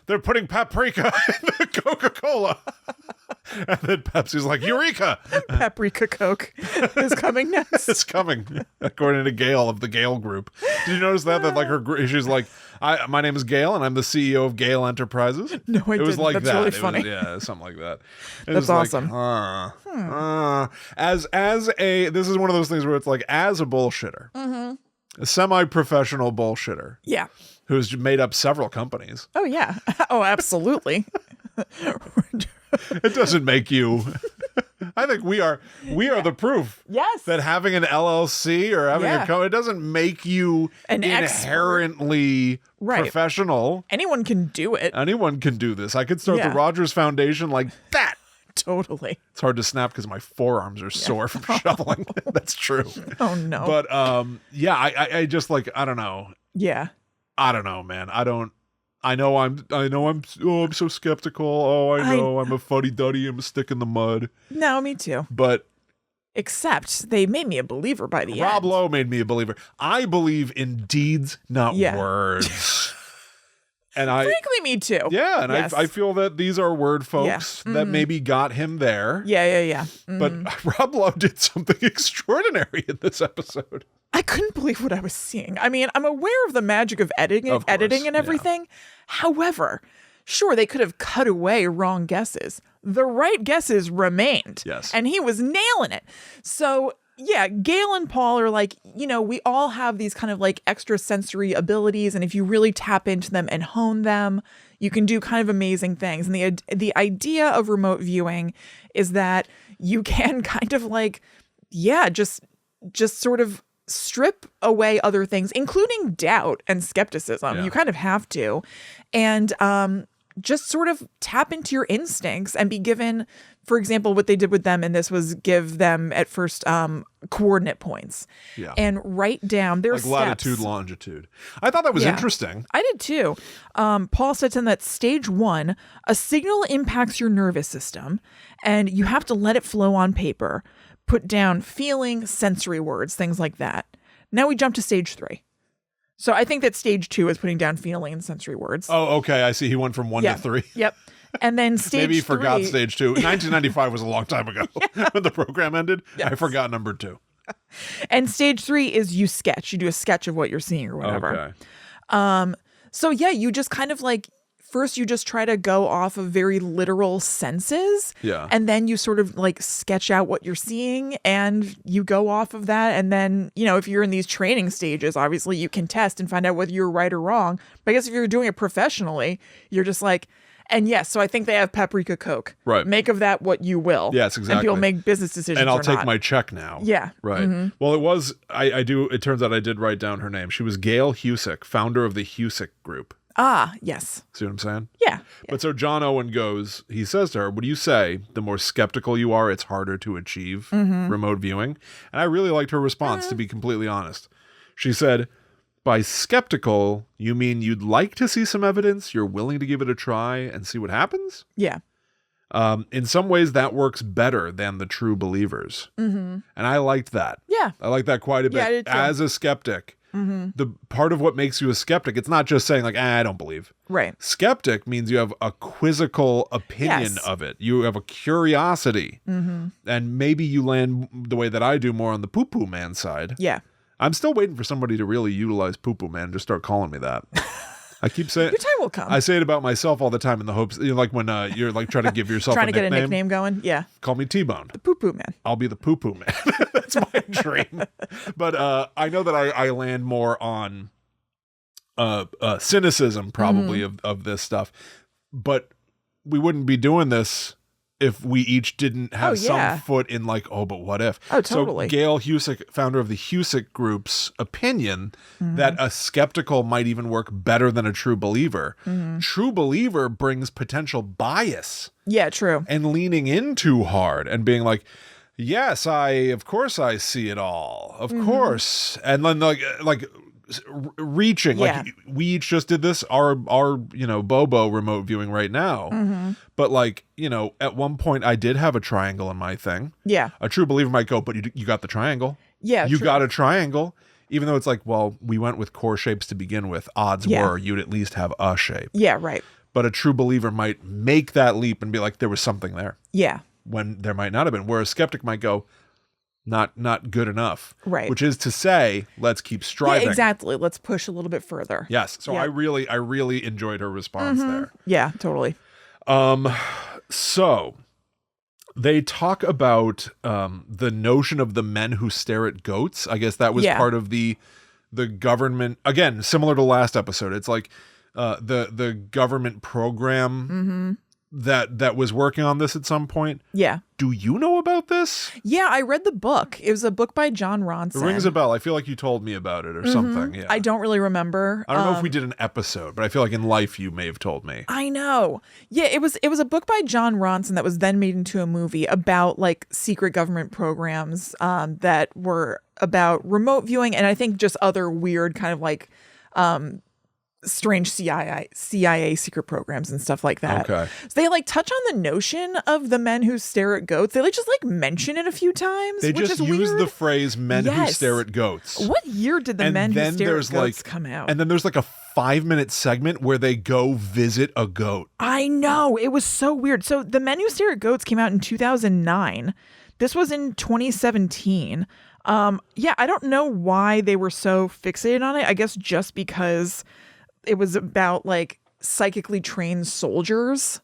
they're putting paprika in the Coca-Cola. And then Pepsi's like, Eureka! Paprika Coke is coming next. It's coming, according to Gail of the Gail Group. Did you notice that like she's like, my name is Gail and I'm the CEO of Gail Enterprises? No, I didn't. It was like That's that. really funny. Something like that. That's awesome. This is one of those things where it's like, as a bullshitter, a semi-professional bullshitter. Yeah. Who's made up several companies. Oh, yeah. Oh, absolutely. It doesn't make you. I think we are the proof. Yes. That having an LLC or having a company, it doesn't make you inherently professional. Anyone can do it. Anyone can do this. I could start the Rogers Foundation like that. Totally. It's hard to snap because my forearms are sore from shoveling. That's true. Oh, no. But I just like, I don't know. Yeah. I don't know, man. I'm so skeptical. Oh, I know I'm a fuddy-duddy. I'm a stick in the mud. No, me too. But except they made me a believer by the end. Rob Lowe made me a believer. I believe in deeds, not words. And frankly, me too. Yeah, and I feel that these are word folks that maybe got him there. Yeah. But Rob Lowe did something extraordinary in this episode. I couldn't believe what I was seeing. I mean, I'm aware of the magic of editing and everything. Yeah. However, sure, they could have cut away wrong guesses. The right guesses remained. Yes. And he was nailing it. So, yeah, Gail and Paul are like, we all have these kind of like extrasensory abilities. And if you really tap into them and hone them, you can do kind of amazing things. And the idea of remote viewing is that you can kind of like, just sort of strip away other things, including doubt and skepticism. You kind of have to. And just sort of tap into your instincts and be given, for example, what they did with them in this was give them at first coordinate points and write down their steps. Latitude, longitude. I thought that was interesting. I did too. Paul said to them that stage 1, a signal impacts your nervous system and you have to let it flow on paper. Put down feeling, sensory words, things like that. Now we jump to stage 3. So I think that stage 2 is putting down feeling and sensory words. Oh, okay. I see. He went from 1 to 3. Yep. And then stage 3. Maybe he forgot stage 2. 1995 was a long time ago when the program ended. Yes. I forgot number 2. And stage 3 is you sketch. You do a sketch of what you're seeing or whatever. Okay. So yeah, you just kind of like, first you just try to go off of very literal senses. Yeah. And then you sort of like sketch out what you're seeing and you go off of that. And then, if you're in these training stages, obviously you can test and find out whether you're right or wrong. But I guess if you're doing it professionally, you're just like, and yes, so I think they have paprika Coke. Right. Make of that what you will. Yes, exactly. And people make business decisions. And I'll take my check now. Yeah. Right. Mm-hmm. Well, it turns out I did write down her name. She was Gail Husick, founder of the Husick Group. Ah, yes. See what I'm saying? Yeah. But so John Owen he says to her, what do you say? The more skeptical you are, it's harder to achieve remote viewing. And I really liked her response, to be completely honest. She said, by skeptical, you mean you'd like to see some evidence, you're willing to give it a try and see what happens? Yeah. In some ways, that works better than the true believers. And I liked that. Yeah. I liked that quite a bit. Yeah, I did too. As a skeptic, the part of what makes you a skeptic, it's not just saying like, I don't believe. Right. Skeptic means you have a quizzical opinion of it. You have a curiosity. And maybe you land the way that I do, more on the poo-poo man side. Yeah. I'm still waiting for somebody to really utilize poo-poo man and just start calling me that. I keep saying your time will come. I say it about myself all the time in the hopes, like when you're like trying to give yourself trying a to get a nickname going. Yeah. Call me T-Bone. The poo-poo man. I'll be the poo-poo man. That's my dream. But I know that I land more on cynicism probably of this stuff. But we wouldn't be doing this if we each didn't have some foot in like, but what if? Oh, totally. So Gail Husick, founder of the Husick Group's opinion that a skeptical might even work better than a true believer. True believer brings potential bias. Yeah, true. And leaning in too hard and being like, yes, of course I see it all. Of course. And then like reaching, like we each just did this, our Bobo remote viewing right now. But like, at one point I did have a triangle in my thing. Yeah. A true believer might go, but you got the triangle. Yeah. You got a triangle. Even though it's like, well, we went with core shapes to begin with. Odds were you'd at least have a shape. Yeah, right. But a true believer might make that leap and be like, there was something there. Yeah. When there might not have been. Where a skeptic might go, not good enough. Right. Which is to say, let's keep striving. Yeah, exactly. Let's push a little bit further. Yes. So I really enjoyed her response there. Yeah, totally. So they talk about the notion of the men who stare at goats. I guess that was part of the government, again, similar to last episode. It's like the government program that was working on this at some point. Yeah. Do you know about this? Yeah, I read the book. It was a book by John Ronson. It rings a bell. I feel like you told me about it or something. Yeah. I don't really remember. I don't know if we did an episode, but I feel like in life you may have told me. I know. Yeah, it was a book by John Ronson that was then made into a movie about like secret government programs that were about remote viewing and I think just other weird kind of like strange CIA secret programs and stuff like that. Okay. So they like touch on the notion of the men who stare at goats. They like just like mention it a few times. They which just is use weird. the phrase men who stare at goats. What year did the men who stare at goats come out? And then there's like a 5-minute segment where they go visit a goat. I know. It was so weird. So the men who stare at goats came out in 2009. This was in 2017. I don't know why they were so fixated on it. I guess just because it was about like psychically trained soldiers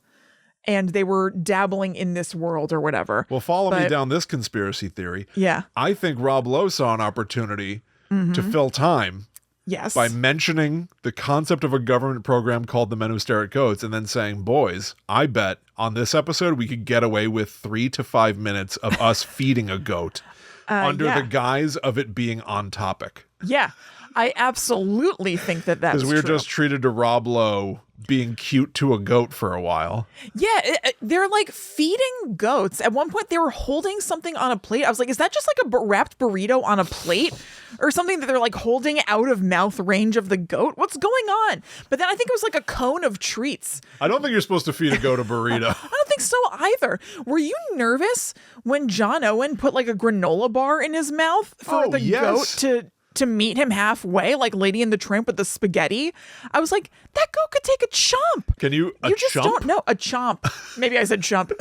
and they were dabbling in this world or whatever. Well, follow me down this conspiracy theory. Yeah. I think Rob Lowe saw an opportunity to fill time. Yes. By mentioning the concept of a government program called the Men Who Stare at Goats and then saying, boys, I bet on this episode we could get away with 3 to 5 minutes of us feeding a goat under the guise of it being on topic. Yeah. I absolutely think that that's because we were just treated to Rob Lowe being cute to a goat for a while. Yeah, they're like feeding goats. At one point, they were holding something on a plate. I was like, is that just like a wrapped burrito on a plate or something that they're like holding out of mouth range of the goat? What's going on? But then I think it was like a cone of treats. I don't think you're supposed to feed a goat a burrito. I don't think so either. Were you nervous when John Owen put like a granola bar in his mouth for the goat to meet him halfway, like Lady and the Tramp with the spaghetti? I was like, that goat could take a chomp. Can you just chomp? Don't know. A chomp. Maybe I said chomp.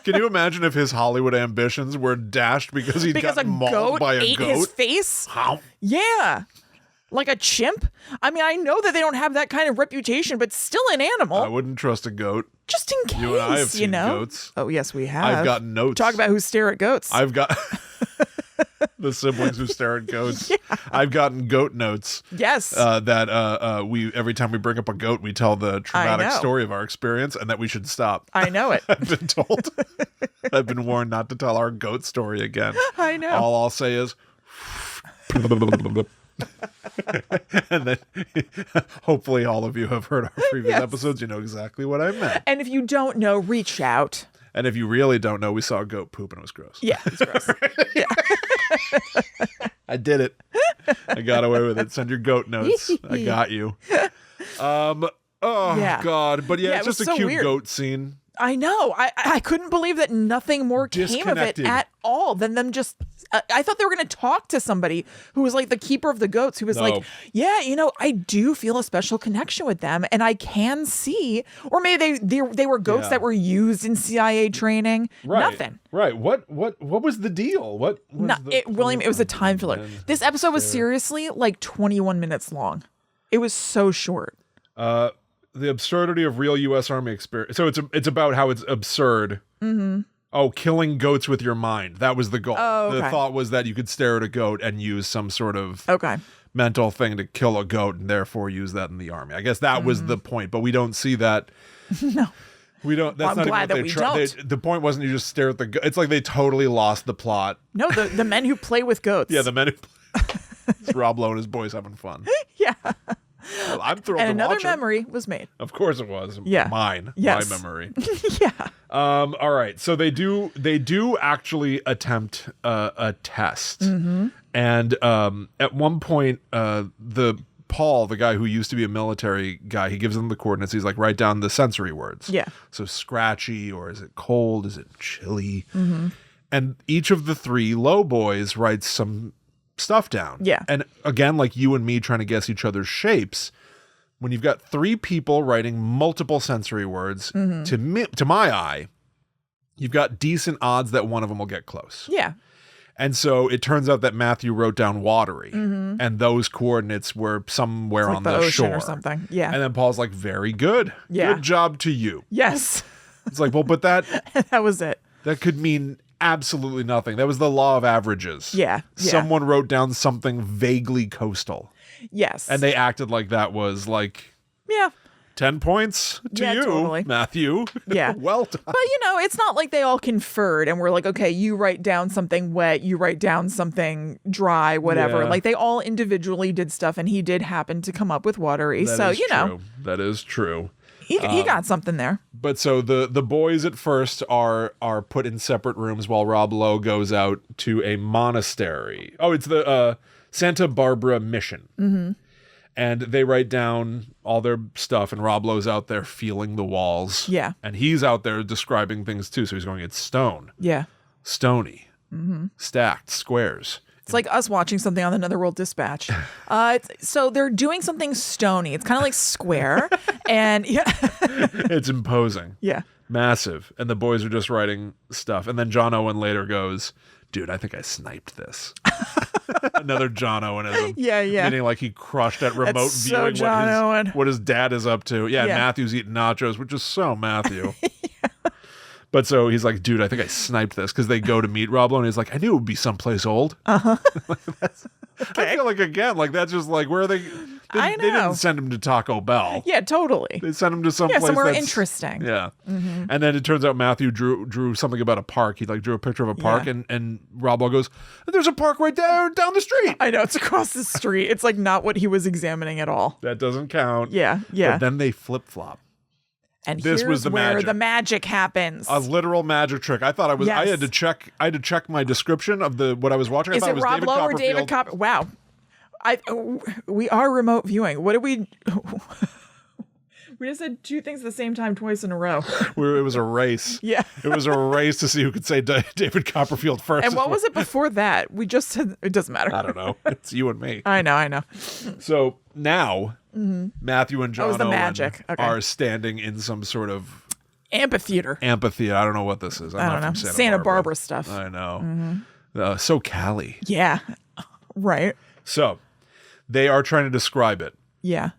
Can you imagine if his Hollywood ambitions were dashed because he got mauled by a ate goat? His face? How? Yeah. Like a chimp? I mean, I know that they don't have that kind of reputation, but still an animal. I wouldn't trust a goat. Just in case, you and I have seen goats. Oh, yes, we have. I've gotten notes. Talk about who stare at goats. I've got... the siblings who stare at goats. Yeah. I've gotten goat notes. Yes. That we every time we bring up a goat, we tell the traumatic story of our experience and that we should stop. I know it. I've been told. I've been warned not to tell our goat story again. I know. All I'll say is And then hopefully all of you have heard our previous episodes. You know exactly what I meant. And if you don't know, reach out. And if you really don't know, we saw a goat poop and it was gross. Yeah, it's gross. Yeah. I did it. I got away with it. Send your goat notes. I got you. God. But yeah, it's just a so cute weird. goat scene. I know. I couldn't believe that nothing more came of it at all than them just. I thought they were going to talk to somebody who was like the keeper of the goats, who was like, yeah, I do feel a special connection with them, and I can see, or maybe they were goats that were used in CIA training. Right. Nothing. Right. What was the deal? William, it was a time filler. This episode was seriously like 21 minutes long. It was so short. The absurdity of real U.S. Army experience. So it's about how it's absurd. Mm-hmm. Oh, killing goats with your mind. That was the goal. Oh, okay. The thought was that you could stare at a goat and use some sort of mental thing to kill a goat and therefore use that in the army. I guess that was the point, but we don't see that. No. We don't. That's not glad even what they tried. The point wasn't you just stare at the goat. It's like they totally lost the plot. No, the men who play with goats. Yeah, the men who it's Rob Lowe and his boys having fun. Yeah. Well, I'm thrilled and to watch another memory was made. Of course it was. Yeah. Mine. Yes. My memory. Yeah. All right. So they do actually attempt a test. Mm-hmm. And at one point, Paul, the guy who used to be a military guy, he gives them the coordinates. He's like, write down the sensory words. Yeah. So scratchy, or is it cold? Is it chilly? Mm-hmm. And each of the three Lowe boys writes some stuff down. Yeah. And again, like you and me trying to guess each other's shapes, when you've got three people writing multiple sensory words, to my eye, you've got decent odds that one of them will get close. Yeah. And so it turns out that Matthew wrote down watery, and those coordinates were somewhere on the shore or something. Yeah. And then Paul's like, very good. Yeah. Good job to you. Yes. It's like, well, but that was it. That could mean absolutely nothing. That was the law of averages. Yeah. Someone wrote down something vaguely coastal. Yes. And they acted like that was like 10 points to you, totally. Matthew. Yeah. Well done. But, it's not like they all conferred and were like, okay, you write down something wet, you write down something dry, whatever. Yeah. Like they all individually did stuff, and he did happen to come up with watery. That so, is true. That is true. He got something there. But so the boys at first are put in separate rooms while Rob Lowe goes out to a monastery. Oh, it's the Santa Barbara Mission. Mm-hmm. And they write down all their stuff, and Rob Lowe's out there feeling the walls. Yeah. And he's out there describing things too. So he's going, it's stone. Yeah. Stony. Mm-hmm. Stacked. Squares. It's like us watching something on the Netherworld Dispatch. So they're doing something stony. It's kind of like square. And it's imposing. Yeah. Massive. And the boys are just writing stuff. And then John Owen later goes, dude, I think I sniped this. Another John Owenism. Yeah. Meaning like he crushed at remote so viewing what his dad is up to. Yeah, Matthew's eating nachos, which is so Matthew. But so he's like, dude, I think I sniped this, because they go to meet Rob Lowe, and he's like, I knew it would be someplace old. Uh-huh. I feel like, again, like that's just like, where are they? I know. They didn't send him to Taco Bell. Yeah, totally. They sent him to someplace somewhere interesting. Yeah. Mm-hmm. And then it turns out Matthew drew something about a park. He drew a picture of a park, and Rob Lowe goes, there's a park right down the street. I know, it's across the street. It's like not what he was examining at all. That doesn't count. Yeah. But then they flip-flop. And this here's was where the magic happens. A literal magic trick. I thought I had to check my description of what I was watching. Is it Rob Lowe or David Copperfield? Wow. We are remote viewing. What did we just said two things at the same time twice in a row. It was a race. Yeah. It was a race to see who could say David Copperfield first. And what was it before that? We just said, it doesn't matter. I don't know. It's you and me. I know. So now Matthew and John Owen are standing in some sort of amphitheater. I don't know what this is. I'm not from Santa Barbara stuff. I know. So Cali. Yeah. Right. So they are trying to describe it. Yeah.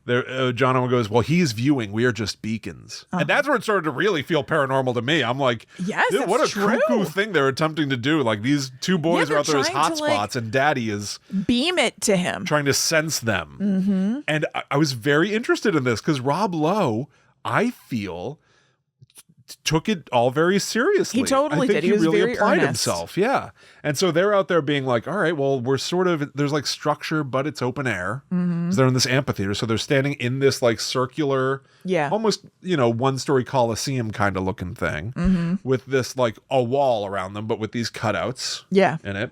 John Owen goes, well, he's viewing. We are just beacons. And that's where it started to really feel paranormal to me. I'm like, yes, what a cuckoo thing they're attempting to do. Like, these two boys are out there as hotspots, and Daddy is beam it to him, trying to sense them. Mm-hmm. And I was very interested in this, because Rob Lowe, I feel, took it all very seriously. He totally did. He was really very applied earnest. himself. Yeah. And so they're out there being like, all right, well, we're sort of, there's like structure, but it's open air. Mm-hmm. They're in this amphitheater. So they're standing in this like circular, almost, one-story Coliseum kind of looking thing with this like a wall around them, but with these cutouts in it.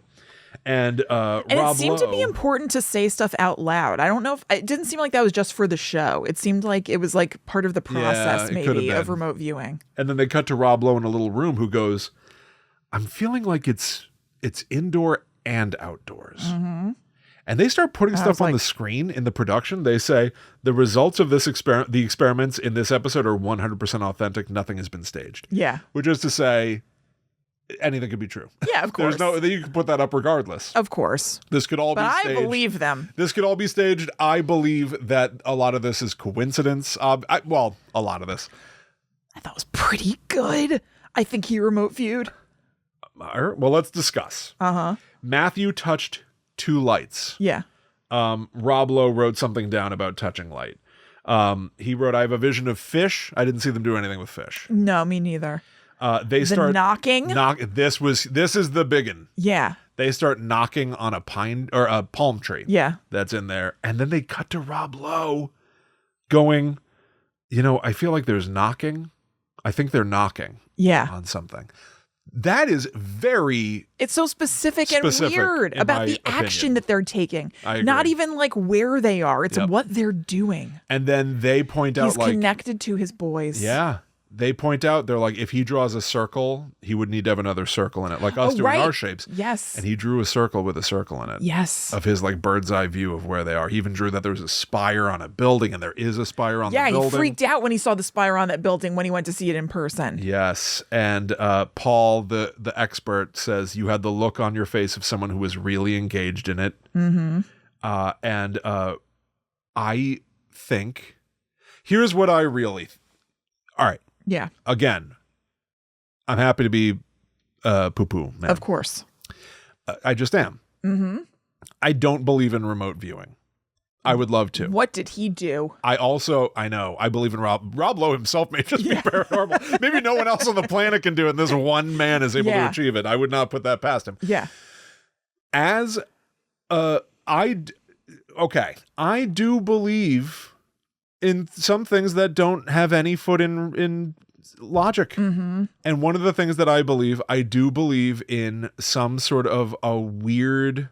And Rob it seemed Lowe, to be important to say stuff out loud. I don't know if it didn't seem like that was just for the show. It seemed like it was like part of the process, maybe, of remote viewing. And then they cut to Rob Lowe in a little room who goes, I'm feeling like it's indoor and outdoors. Mm-hmm. And they start putting stuff on the screen in the production. They say the results of this the experiments in this episode are 100% authentic. Nothing has been staged. Yeah. Which is to say, anything could be true. Yeah, of course. You can put that up regardless. Of course. This could all be staged. But I believe them. This could all be staged. I believe that a lot of this is coincidence. A lot of this. I thought it was pretty good. I think he remote viewed. Well, let's discuss. Uh-huh. Matthew touched 2 lights. Yeah. Rob Lowe wrote something down about touching light. He wrote, I have a vision of fish. I didn't see them do anything with fish. No, me neither. They start knocking. This is the biggin. Yeah. They start knocking on a pine or a palm tree. Yeah. That's in there. And then they cut to Rob Lowe going, I feel like there's knocking. I think they're knocking on something. That is it's so specific and weird about the action that they're taking. Not even like where they are. It's what they're doing. And then they point out he's connected to his boys. Yeah. They point out, they're like, if he draws a circle, he would need to have another circle in it, like us doing our shapes. Yes. And he drew a circle with a circle in it. Yes. Of his like bird's eye view of where they are. He even drew that there was a spire on a building, and there is a spire on the building. Yeah, he freaked out when he saw the spire on that building when he went to see it in person. Yes. And Paul, the expert, says you had the look on your face of someone who was really engaged in it. Mm-hmm. And I think, here's what I really all right. Yeah. Again, I'm happy to be poo-poo, man. Of course. I just am. Mm-hmm. I don't believe in remote viewing. I would love to. What did he do? I believe in Rob Lowe himself may just be paranormal. Maybe no one else on the planet can do it, and this one man is able to achieve it. I would not put that past him. Yeah. I do believe in some things that don't have any foot in logic. Mm-hmm. And one of the things that I do believe in some sort of a weird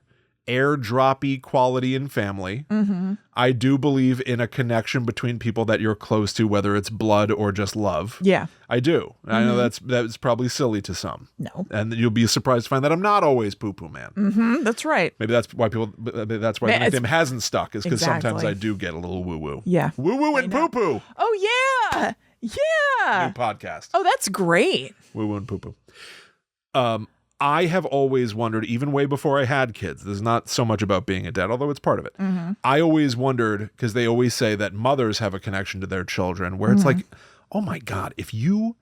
airdroppy quality in family. Mm-hmm. I do believe in a connection between people that you're close to, whether it's blood or just love. Yeah. I do. Mm-hmm. I know that's probably silly to some. No. And you'll be surprised to find that I'm not always poo-poo man. Mm-hmm. That's right. Maybe that's why the nickname hasn't stuck, is because sometimes I do get a little woo-woo. Yeah. Woo-woo and poo-poo. Oh, yeah. Yeah. New podcast. Oh, that's great. Woo-woo and poo-poo. I have always wondered, even way before I had kids, this is not so much about being a dad, although it's part of it. Mm-hmm. I always wondered, because they always say that mothers have a connection to their children, where it's like, oh my God, if you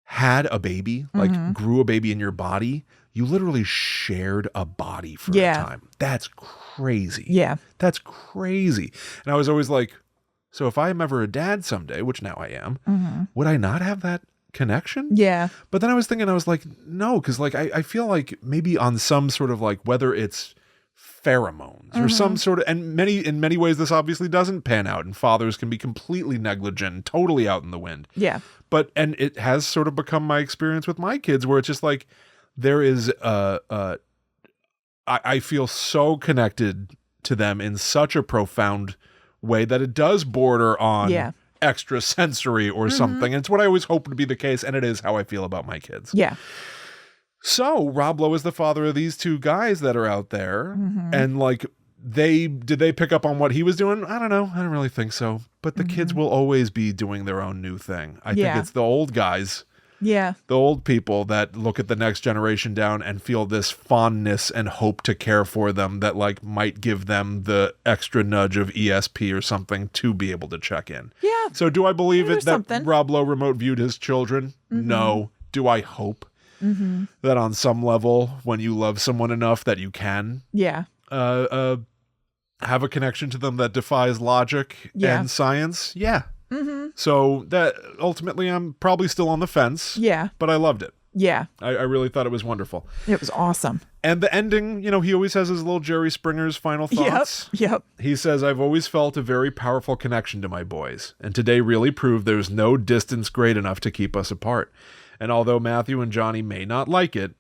had a baby, like grew a baby in your body, you literally shared a body for a time. That's crazy. Yeah. That's crazy. And I was always like, so if I'm ever a dad someday, which now I am, would I not have that connection? Yeah. But then I was thinking, I was like, no, because like I feel like maybe on some sort of like, whether it's pheromones or some sort of, and in many ways this obviously doesn't pan out, and fathers can be completely negligent, totally out in the wind. Yeah. And it has sort of become my experience with my kids, where it's just like there is I feel so connected to them in such a profound way that it does border on extra sensory or something. And it's what I always hoped to be the case, and it is how I feel about my kids. Yeah. So Rob Lowe is the father of these 2 guys that are out there, and like did they pick up on what he was doing? I don't know. I don't really think so. But the kids will always be doing their own new thing. I think it's the old guys. Yeah. The old people that look at the next generation down and feel this fondness and hope to care for them that like might give them the extra nudge of ESP or something to be able to check in. Yeah. So do I believe that something. Rob Lowe remote viewed his children? No. Do I hope that on some level, when you love someone enough that you can have a connection to them that defies logic and science? Yeah. So that ultimately I'm probably still on the fence. Yeah. But I loved it. Yeah. I really thought it was wonderful. It was awesome. And the ending, he always has his little Jerry Springer's final thoughts. Yep. He says, I've always felt a very powerful connection to my boys, and today really proved there's no distance great enough to keep us apart. And although Matthew and Johnny may not like it,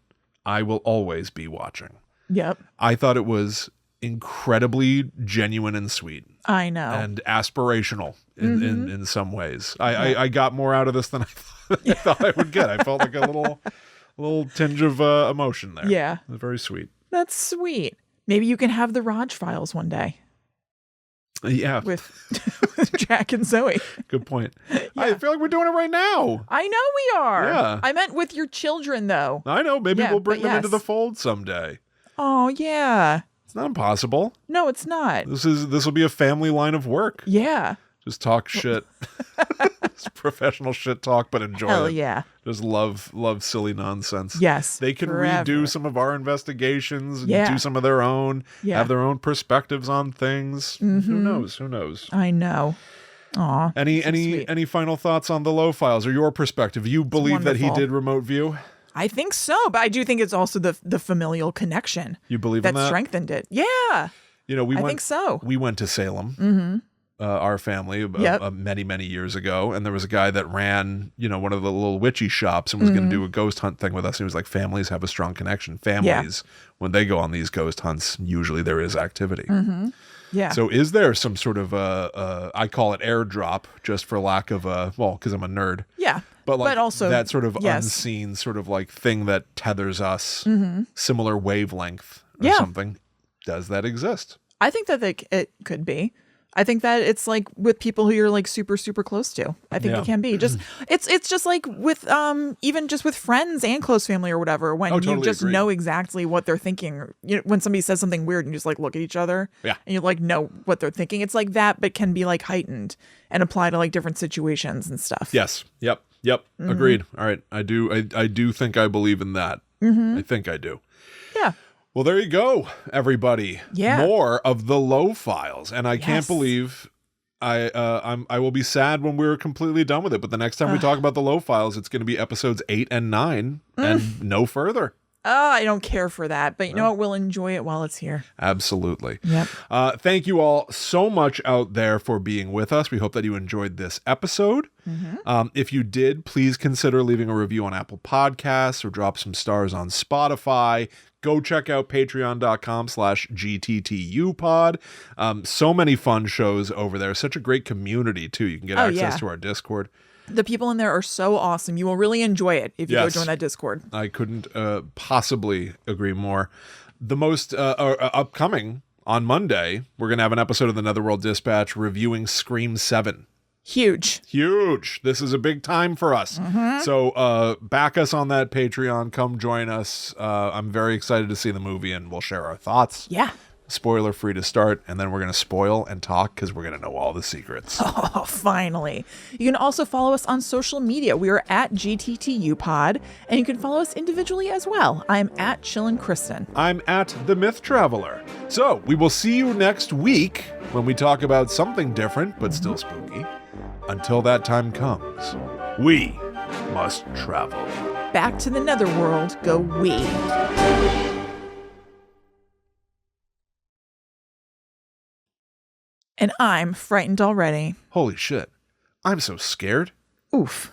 I will always be watching. Yep. I thought it was incredibly genuine and sweet. I know. And aspirational in some ways. I got more out of this than I thought I would get. I felt like a little tinge of emotion there. Yeah. It was very sweet. That's sweet. Maybe you can have the Raj Files one day. Yeah. With Jack and Zoe. Good point. Yeah. I feel like we're doing it right now. I know we are. Yeah. I meant with your children, though. I know. Maybe we'll bring them yes. into the fold someday. Oh, yeah. It's not impossible. No, it's not. This will be a family line of work. Yeah. Just talk shit. It's professional shit talk, but enjoy Hell it. Yeah. Just love silly nonsense. Yes. They can redo some of our investigations and do some of their own, have their own perspectives on things. Who knows? I know. Aw. Any final thoughts on the Lowe Files or your perspective? You believe that he did remote view? I think so, but I do think it's also the familial connection. You believe in that? Strengthened it. Yeah. I think so. We went to Salem, our family, many, many years ago, and there was a guy that ran, one of the little witchy shops and was going to do a ghost hunt thing with us. He was like, families have a strong connection. Families, when they go on these ghost hunts, usually there is activity. Yeah. So is there some sort of I call it airdrop, just for lack of because I'm a nerd. Yeah. But also that sort of unseen sort of like thing that tethers us, similar wavelength or something. Does that exist? I think that it could be. I think that it's like with people who you're like super, super close to. I think it can be just, it's just like with, even just with friends and close family or whatever, when you just know exactly what they're thinking. When somebody says something weird and you just like look at each other and you like know what they're thinking. It's like that, but can be like heightened and apply to like different situations and stuff. Yes. Yep. Agreed. All right. I do think I believe in that. I think I do. Yeah. Well, there you go, everybody. Yeah. More of the Lowe Files. And I can't believe I will be sad when we're completely done with it. But the next time we talk about the Lowe Files, it's going to be episodes 8 and 9 and no further. I don't care for that, but you know what? We'll enjoy it while it's here. Absolutely. Yep. Thank you all so much out there for being with us. We hope that you enjoyed this episode. If you did, please consider leaving a review on Apple Podcasts or drop some stars on Spotify. Go check out patreon.com/GTTUpod. So many fun shows over there. Such a great community, too. You can get access to our Discord. The people in there are so awesome. You will really enjoy it if you go join that Discord. I couldn't possibly agree more. The most upcoming on Monday, we're going to have an episode of the Netherworld Dispatch reviewing Scream 7. Huge. This is a big time for us. So back us on that Patreon. Come join us. I'm very excited to see the movie and we'll share our thoughts. Yeah. Spoiler free to start, and then we're going to spoil and talk because we're going to know all the secrets. Oh, finally. You can also follow us on social media. We are at GTTUpod, and you can follow us individually as well. I'm at Chillin' Kristen. I'm at The Myth Traveler. So we will see you next week when we talk about something different, but still spooky. Until that time comes, we must travel. Back to the Netherworld go we. And I'm frightened already. Holy shit. I'm so scared. Oof.